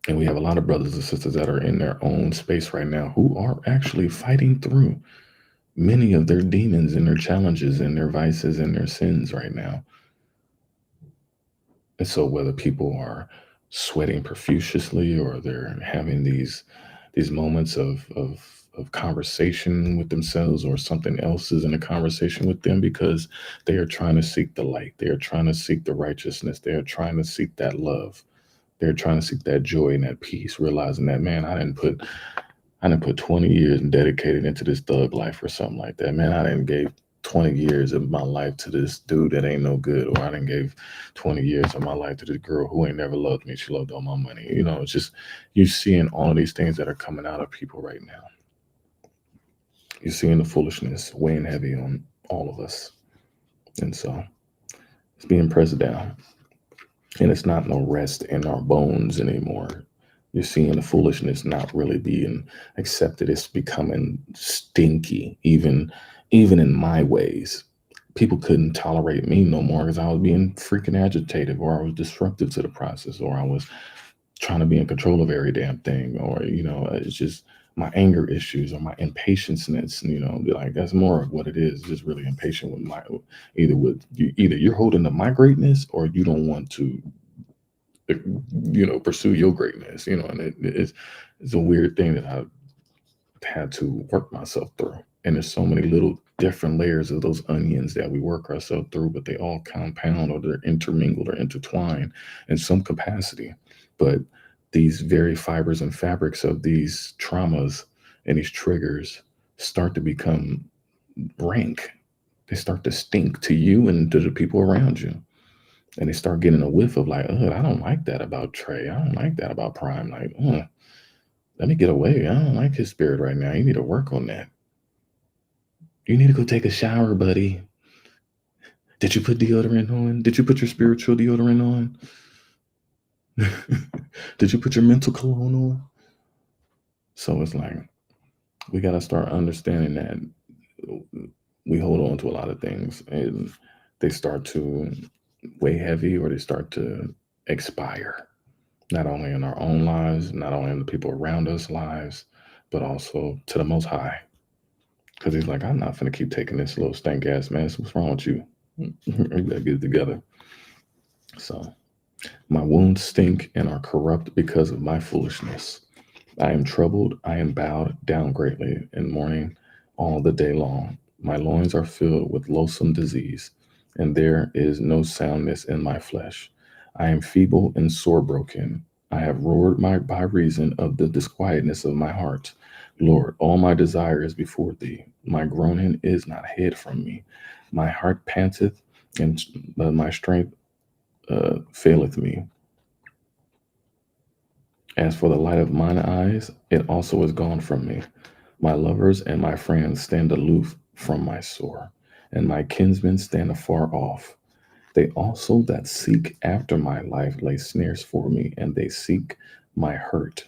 And we have a lot of brothers and sisters that are in their own space right now who are actually fighting through many of their demons and their challenges and their vices and their sins right now. And so whether people are sweating profusely or they're having these moments of conversation with themselves, or something else is in a conversation with them, because they are trying to seek the light. They are trying to seek the righteousness. They are trying to seek that love. They're trying to seek that joy and that peace, realizing that, man, I didn't put 20 years and dedicated into this thug life or something like that. Man, I didn't gave 20 years of my life to this dude that ain't no good, or I didn't gave 20 years of my life to this girl who ain't never loved me. She loved all my money. It's just you're seeing all of these things that are coming out of people right now. You're seeing the foolishness weighing heavy on all of us. And so it's being pressed down. And it's not no rest in our bones anymore. You're seeing the foolishness not really being accepted. It's becoming stinky, even in my ways. People couldn't tolerate me no more because I was being freaking agitated, or I was disruptive to the process, or I was trying to be in control of every damn thing, or it's just my anger issues or my impatience. Like that's more of what it is. Just really impatient with either you're holding to my greatness, or you don't want to pursue your greatness. And it's a weird thing that I've had to work myself through. And there's so many little different layers of those onions that we work ourselves through, but they all compound, or they're intermingled or intertwined in some capacity. But these very fibers and fabrics of these traumas and these triggers start to become rank. They start to stink to you and to the people around you. And they start getting a whiff of like, I don't like that about Trey. I don't like that about Prime. Like, let me get away. I don't like his spirit right now. You need to work on that. You need to go take a shower, buddy. Did you put deodorant on? Did you put your spiritual deodorant on? Did you put your mental cologne on? So it's like, we got to start understanding that we hold on to a lot of things, and they start to weigh heavy, or they start to expire, not only in our own lives, not only in the people around us lives, but also to the Most High. Because he's like, I'm not going to keep taking this little stank ass mess. What's wrong with you? You better get it together. So my wounds stink and are corrupt because of my foolishness. I am troubled, I am bowed down greatly, in mourning all the day long. My loins are filled with loathsome disease, and there is no soundness in my flesh. I am feeble and sore broken. I have roared by reason of the disquietness of my heart. Lord, all my desire is before thee. My groaning is not hid from me. My heart panteth and my strength faileth me. As for the light of mine eyes, it also is gone from me. My lovers and my friends stand aloof from my sore, and my kinsmen stand afar off. They also that seek after my life lay snares for me, and they seek my hurt.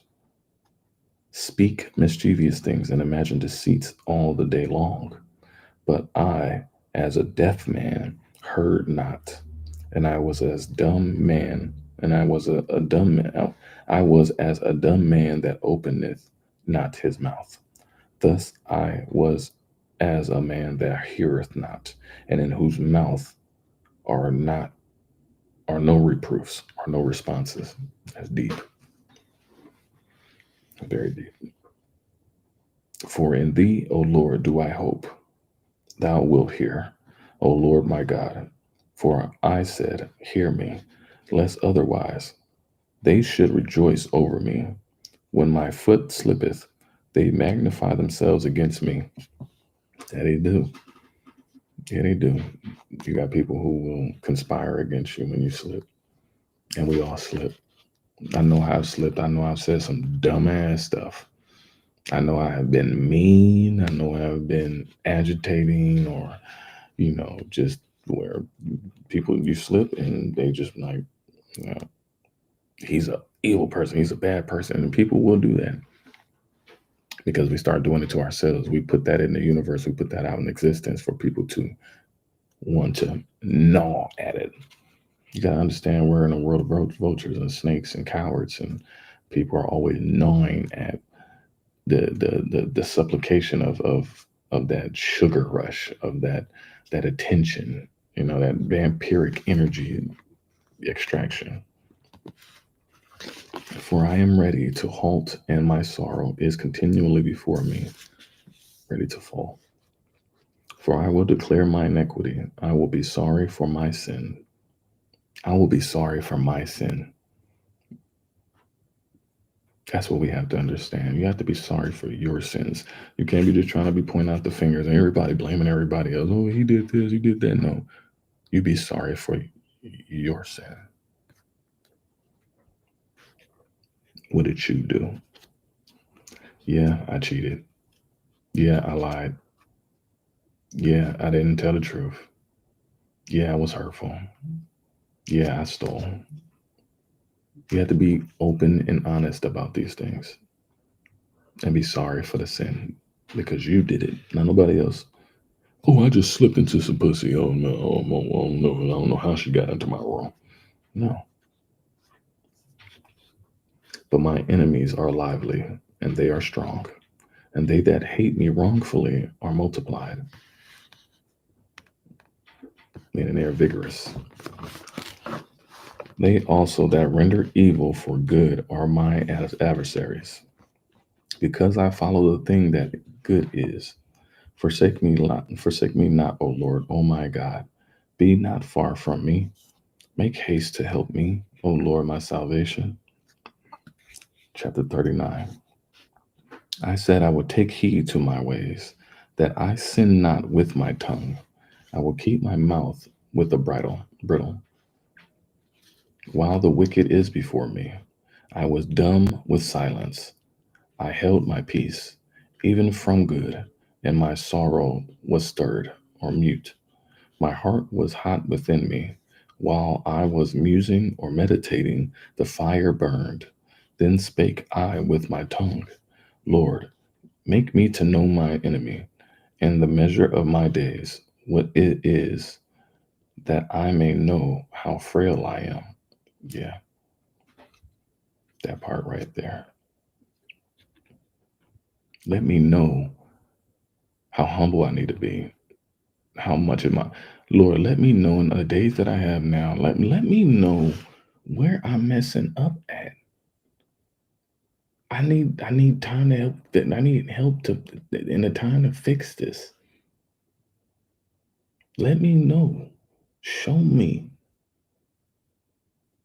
Speak mischievous things and imagine deceits all the day long. But I, as a deaf man, heard not, and I was as dumb man, and I was a dumb man. I was as a dumb man that openeth not his mouth. Thus I was as a man that heareth not, and in whose mouth are not are no reproofs, are no responses. That's deep, very deep. For in thee, O Lord, do I hope. Thou wilt hear, O Lord my God. For I said, hear me, lest otherwise they should rejoice over me. When my foot slippeth, they magnify themselves against me. That they do. Yeah, they do. You got people who will conspire against you when you slip. And we all slip. I know I've slipped. I know I've said some dumbass stuff. I know I have been mean. I know I've been agitating or, just where people you slip and they just like, you know, he's a evil person. He's a bad person. And people will do that because we start doing it to ourselves. We put that in the universe. We put that out in existence for people to want to gnaw at it. You got to understand we're in a world of vultures and snakes and cowards, and people are always gnawing at the supplication of that sugar rush, of that attention, that vampiric energy extraction. For I am ready to halt, and my sorrow is continually before me, ready to fall. For I will declare my iniquity. I will be sorry for my sin. I will be sorry for my sin. That's what we have to understand. You have to be sorry for your sins. You can't be just trying to be pointing out the fingers and everybody blaming everybody else. Oh, he did this, he did that. No, you be sorry for your sin. What did you do? Yeah, I cheated. Yeah, I lied. Yeah, I didn't tell the truth. Yeah, I was hurtful. Yeah, I stole. You have to be open and honest about these things and be sorry for the sin because you did it, not nobody else. Oh, I just slipped into some pussy. Oh no, I don't know how she got into my room. No, but my enemies are lively and they are strong, and they that hate me wrongfully are multiplied, meaning they are vigorous. They also that render evil for good are my adversaries, because I follow the thing that good is. Forsake me not, O Lord, O my God. Be not far from me. Make haste to help me, O Lord, my salvation. Chapter 39. I said, I will take heed to my ways, that I sin not with my tongue. I will keep my mouth with a bridle, while the wicked is before me. I was dumb with silence. I held my peace, even from good, and my sorrow was stirred or mute. My heart was hot within me. While I was musing or meditating, the fire burned. Then spake I with my tongue, Lord, make me to know my enemy, and the measure of my days, what it is, that I may know how frail I am. Yeah, that part right there. Let me know how humble I need to be, how much of my Lord, let me know in the days that I have now. Let me know where I'm messing up at. I need time to help. I need help to in the time to fix this. Let me know. Show me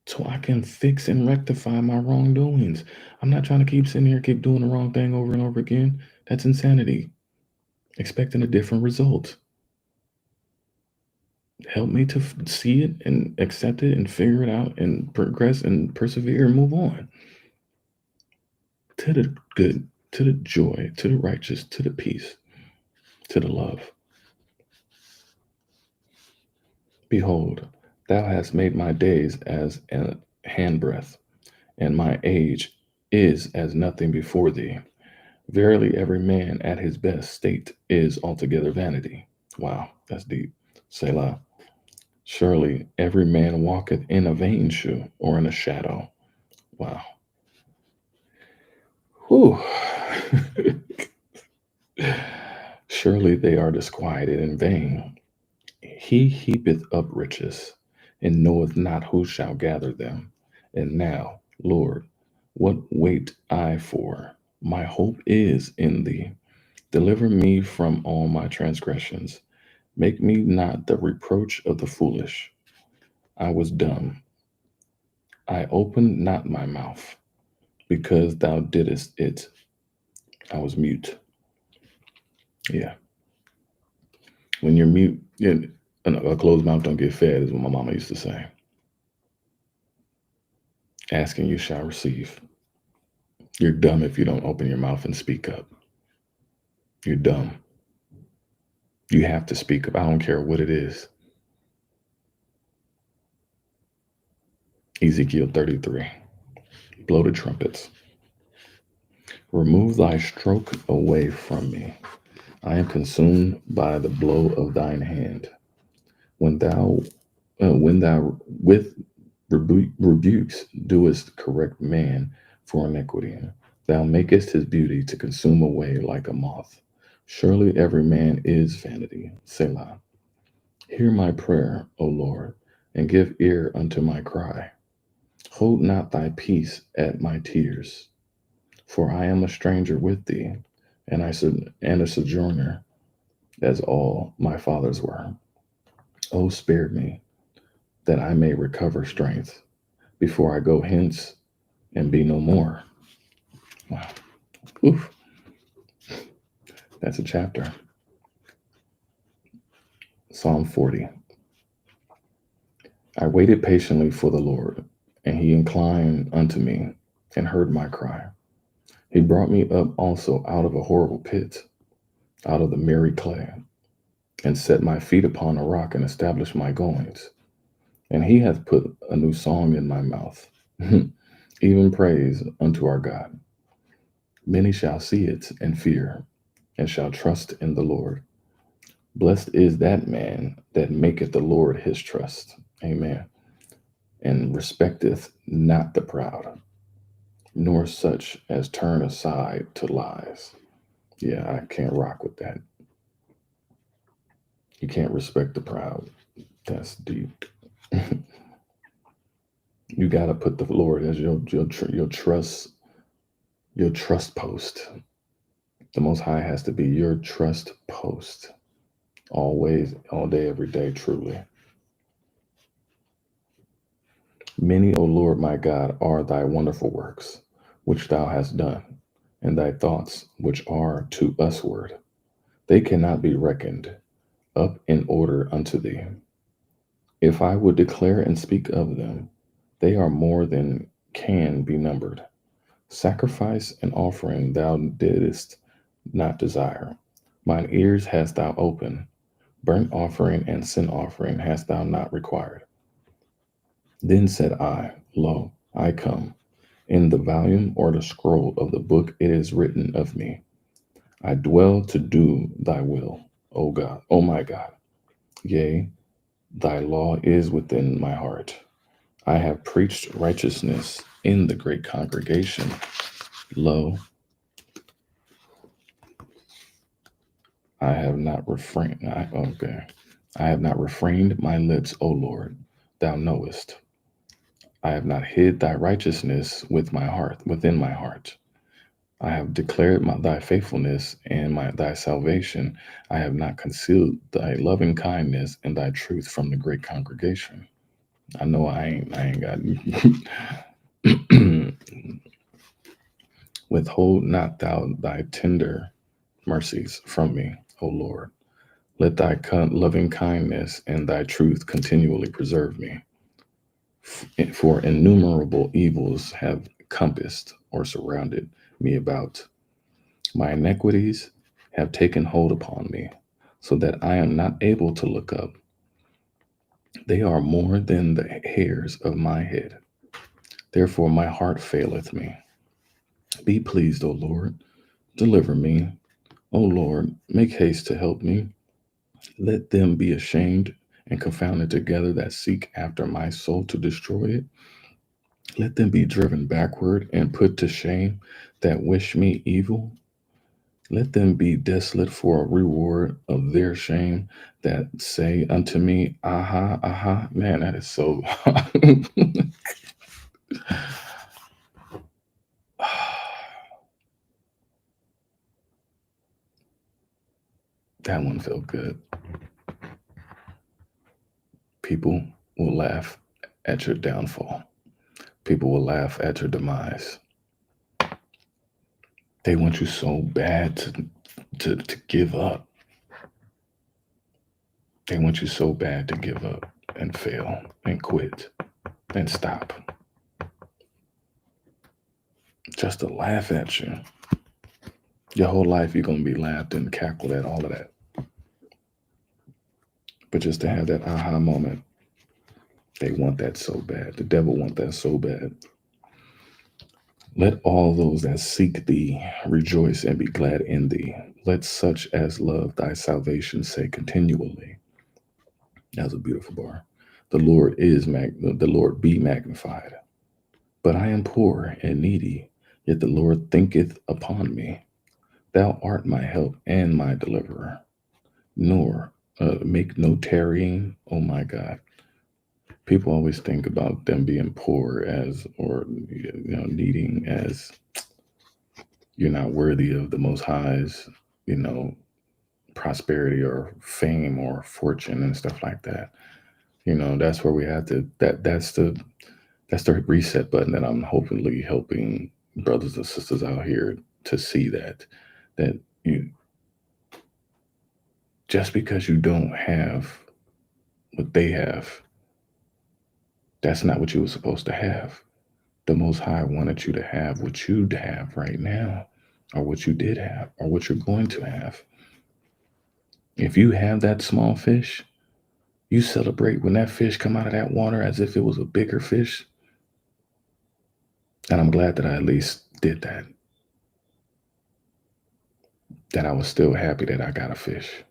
so I can fix and rectify my wrongdoings. I'm not trying to keep sitting here, keep doing the wrong thing over and over again. That's insanity. Expecting a different result. Help me to see it and accept it and figure it out and progress and persevere and move on to the good, to the joy, to the righteous, to the peace, to the love. Behold, thou hast made my days as a handbreadth, and my age is as nothing before thee. Verily, every man at his best state is altogether vanity. Wow, that's deep. Selah. Surely every man walketh in a vain shoe or in a shadow. Wow. Whew. Surely they are disquieted in vain. He heapeth up riches, and knoweth not who shall gather them. And now, Lord, what wait I for? My hope is in thee. Deliver me from all my transgressions. Make me not the reproach of the foolish. I was dumb. I opened not my mouth, because thou didst it. I was mute. Yeah. When you're mute, a closed mouth don't get fed, is what my mama used to say. Asking you shall receive. You're dumb if you don't open your mouth and speak up. You're dumb. You have to speak up. I don't care what it is. Ezekiel 33. Blow the trumpets. Remove thy stroke away from me. I am consumed by the blow of thine hand. When thou with rebukes doest correct man for iniquity, thou makest his beauty to consume away like a moth. Surely every man is vanity. Selah. Hear my prayer, O Lord, and give ear unto my cry. Hold not thy peace at my tears, for I am a stranger with thee, and a sojourner, as all my fathers were. O spare me, that I may recover strength, before I go hence and be no more. Wow. Oof. That's a chapter. Psalm 40. I waited patiently for the Lord, and he inclined unto me and heard my cry. He brought me up also out of a horrible pit, out of the miry clay, and set my feet upon a rock and established my goings. And he hath put a new song in my mouth, even praise unto our God. Many shall see it and fear, and shall trust in the Lord. Blessed is that man that maketh the Lord his trust. Amen. And respecteth not the proud, nor such as turn aside to lies. Yeah, I can't rock with that. You can't respect the proud. That's deep. You got to put the Lord as your trust post. The Most High has to be your trust post, always, all day, every day. Truly, many, O Lord my God, are thy wonderful works which thou hast done, and thy thoughts which are to usward. They cannot be reckoned up in order unto thee. If I would declare and speak of them, they are more than can be numbered. Sacrifice and offering thou didst not desire. Mine ears hast thou opened. Burnt offering and sin offering hast thou not required. Then said I, Lo, I come. In the volume or the scroll of the book it is written of me. I dwell to do thy will, O God, O my God. Yea, thy law is within my heart. I have preached righteousness in the great congregation. Lo, I have not refrained. I have not refrained my lips, O Lord. Thou knowest. I have not hid thy righteousness within my heart. I have declared thy faithfulness and thy salvation. I have not concealed thy loving kindness and thy truth from the great congregation. I know I ain't got withhold not thou thy tender mercies from me, O Lord. Let thy loving kindness and thy truth continually preserve me. For innumerable evils have compassed or surrounded me about. My iniquities have taken hold upon me, so that I am not able to look up. They are more than the hairs of my head. Therefore my heart faileth me. Be pleased, O Lord, deliver me. O Lord, make haste to help me. Let them be ashamed and confounded together that seek after my soul to destroy it. Let them be driven backward and put to shame that wish me evil. Let them be desolate for a reward of their shame that say unto me, Aha, aha. Man, that is so. That one felt good. People will laugh at your downfall. People will laugh at your demise. They want you so bad to give up. They want you so bad to give up and fail and quit and stop. Just to laugh at you. Your whole life you're going to be laughed and cackled at, all of that. But just to have that aha moment, they want that so bad. The devil want that so bad. Let all those that seek thee rejoice and be glad in thee. Let such as love thy salvation say continually. That's a beautiful bar. The Lord the Lord be magnified. But I am poor and needy, yet the Lord thinketh upon me. Thou art my help and my deliverer. Nor make no tarrying, oh my God. People always think about them being poor as, or needing as, you're not worthy of the Most High's, prosperity or fame or fortune and stuff like that. That's where we have to. That's the reset button that I'm hopefully helping brothers and sisters out here to see that you just because you don't have what they have, that's not what you were supposed to have. The Most High wanted you to have what you have right now, or what you did have, or what you're going to have. If you have that small fish, you celebrate when that fish come out of that water as if it was a bigger fish. And I'm glad that I at least did that. That I was still happy that I got a fish.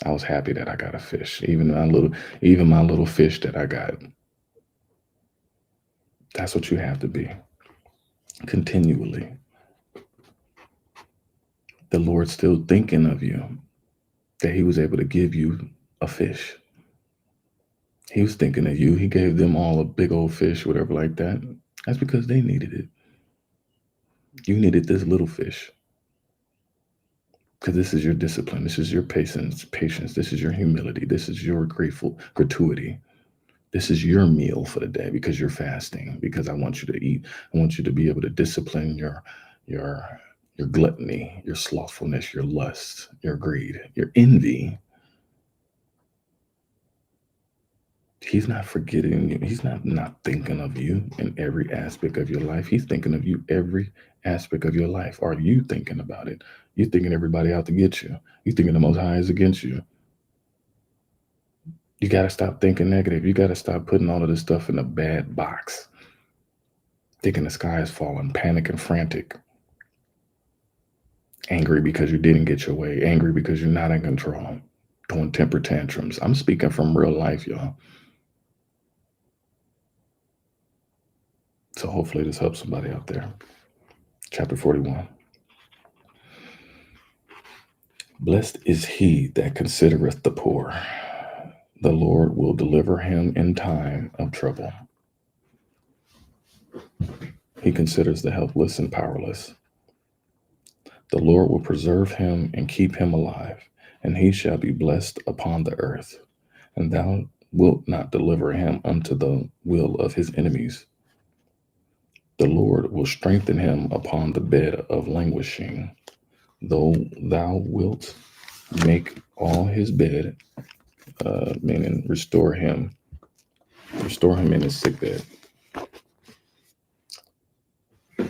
I was happy that I got a fish. Even my little fish that I got. That's what you have to be. Continually. The Lord's still thinking of you. That he was able to give you a fish. He was thinking of you. He gave them all a big old fish, whatever like that. That's because they needed it. You needed this little fish. Because this is your discipline. This is your patience. This is your humility. This is your gratuity. This is your meal for the day because you're fasting. Because I want you to eat. I want you to be able to discipline your gluttony, your slothfulness, your lust, your greed, your envy. He's not forgetting you. He's not thinking of you in every aspect of your life. He's thinking of you every aspect of your life. Are you thinking about it? You're thinking everybody out to get you. You're thinking the Most High is against you. You got to stop thinking negative. You got to stop putting all of this stuff in a bad box. Thinking the sky is falling, panic and frantic. Angry because you didn't get your way. Angry because you're not in control. Throwing temper tantrums. I'm speaking from real life, y'all. So hopefully this helps somebody out there. Chapter 41. Blessed is he that considereth the poor. The Lord will deliver him in time of trouble. He considers the helpless and powerless. The Lord will preserve him and keep him alive, and he shall be blessed upon the earth. And thou wilt not deliver him unto the will of his enemies. The Lord will strengthen him upon the bed of languishing, though thou wilt Make all his bed, meaning restore him in his sick bed.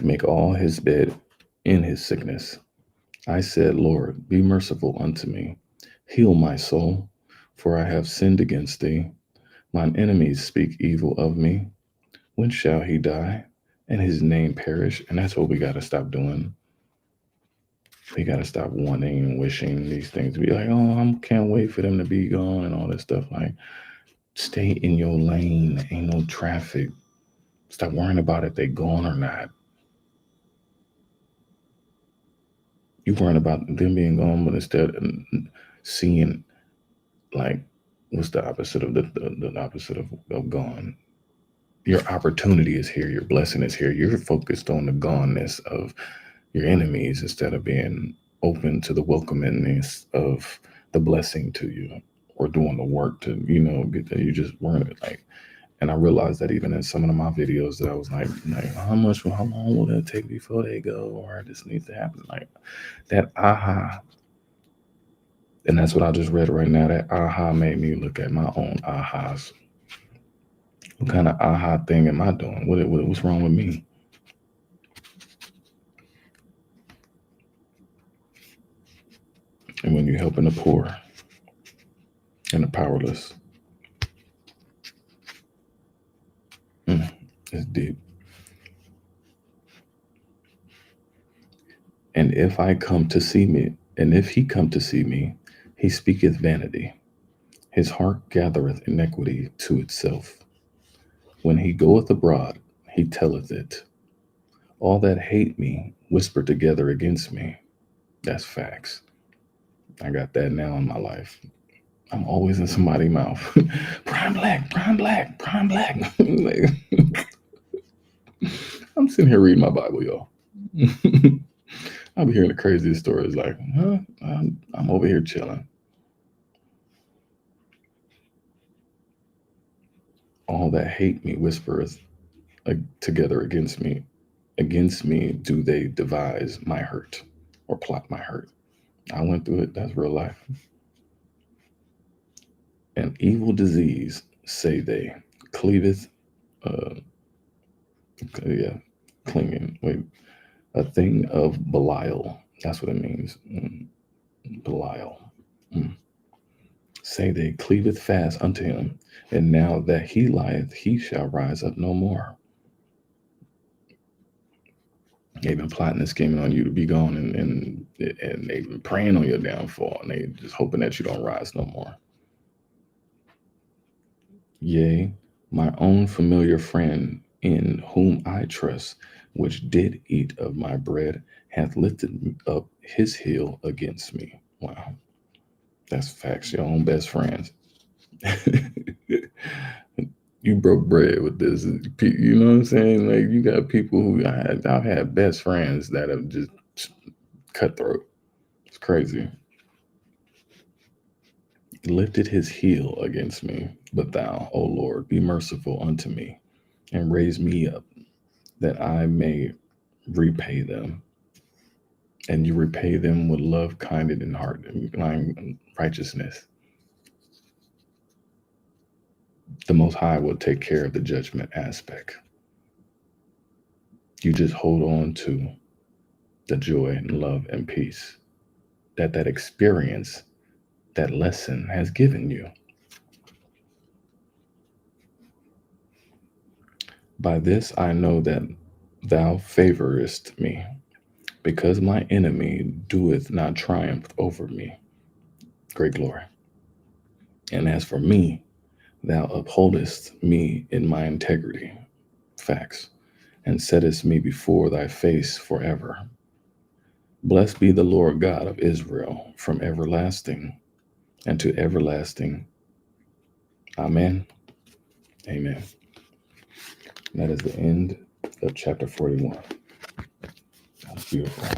Make all his bed in his sickness. I said, Lord, be merciful unto me. Heal my soul, for I have sinned against thee. Mine enemies speak evil of me. When shall he die and his name perish? And that's what we got to stop doing. We got to stop wanting and wishing these things to be like, oh, I can't wait for them to be gone and all this stuff. Like, stay in your lane. Ain't no traffic. Stop worrying about if they gone or not. You worrying about them being gone, but instead seeing, like, what's the opposite of the opposite of gone? Your opportunity is here. Your blessing is here. You're focused on the goneness of your enemies instead of being open to the welcomingness of the blessing to you, or doing the work to, get that. You just weren't like, and I realized that even in some of my videos that I was like how long will it take before they go, or this needs to happen, like that aha. And that's what I just read right now. That aha made me look at my own ahas. What kind of aha thing am I doing? What's wrong with me? And when you're helping the poor and the powerless, it's deep. And if he come to see me, he speaketh vanity. His heart gathereth iniquity to itself. When he goeth abroad, he telleth it. All that hate me whisper together against me. That's facts. I got that now in my life. I'm always in somebody's mouth. Prime black, prime black, prime black. I'm sitting here reading my Bible, y'all. I'll be hearing the craziest stories like, I'm over here chilling. All that hate me whispereth together against me. Against me do they devise my hurt or plot my hurt. I went through it. That's real life. An evil disease, say they, cleaveth, clinging. Wait, a thing of Belial. That's what it means. Belial. Say they, cleaveth fast unto him, and now that he lieth, he shall rise up no more. They've been plotting and scheming on you to be gone, and they've been praying on your downfall, and they just hoping that you don't rise no more. Yea, my own familiar friend, in whom I trust, which did eat of my bread, hath lifted up his heel against me. Wow, that's facts. Your own best friends. You broke bread with this. You know what I'm saying? Like, you got people who I've had best friends that have just cutthroat. It's crazy. Lifted his heel against me, but thou, O Lord, be merciful unto me, and raise me up, that I may repay them. And you repay them with love, kindness, and heart, and righteousness. The Most High will take care of the judgment aspect. You just hold on to the joy and love and peace that experience, that lesson has given you. By this I know that thou favorest me, because my enemy doeth not triumph over me. Great glory. And as for me, thou upholdest me in my integrity. Facts. And settest me before thy face forever. Blessed be the Lord God of Israel from everlasting and to everlasting. Amen. Amen. That is the end of chapter 41. That's beautiful.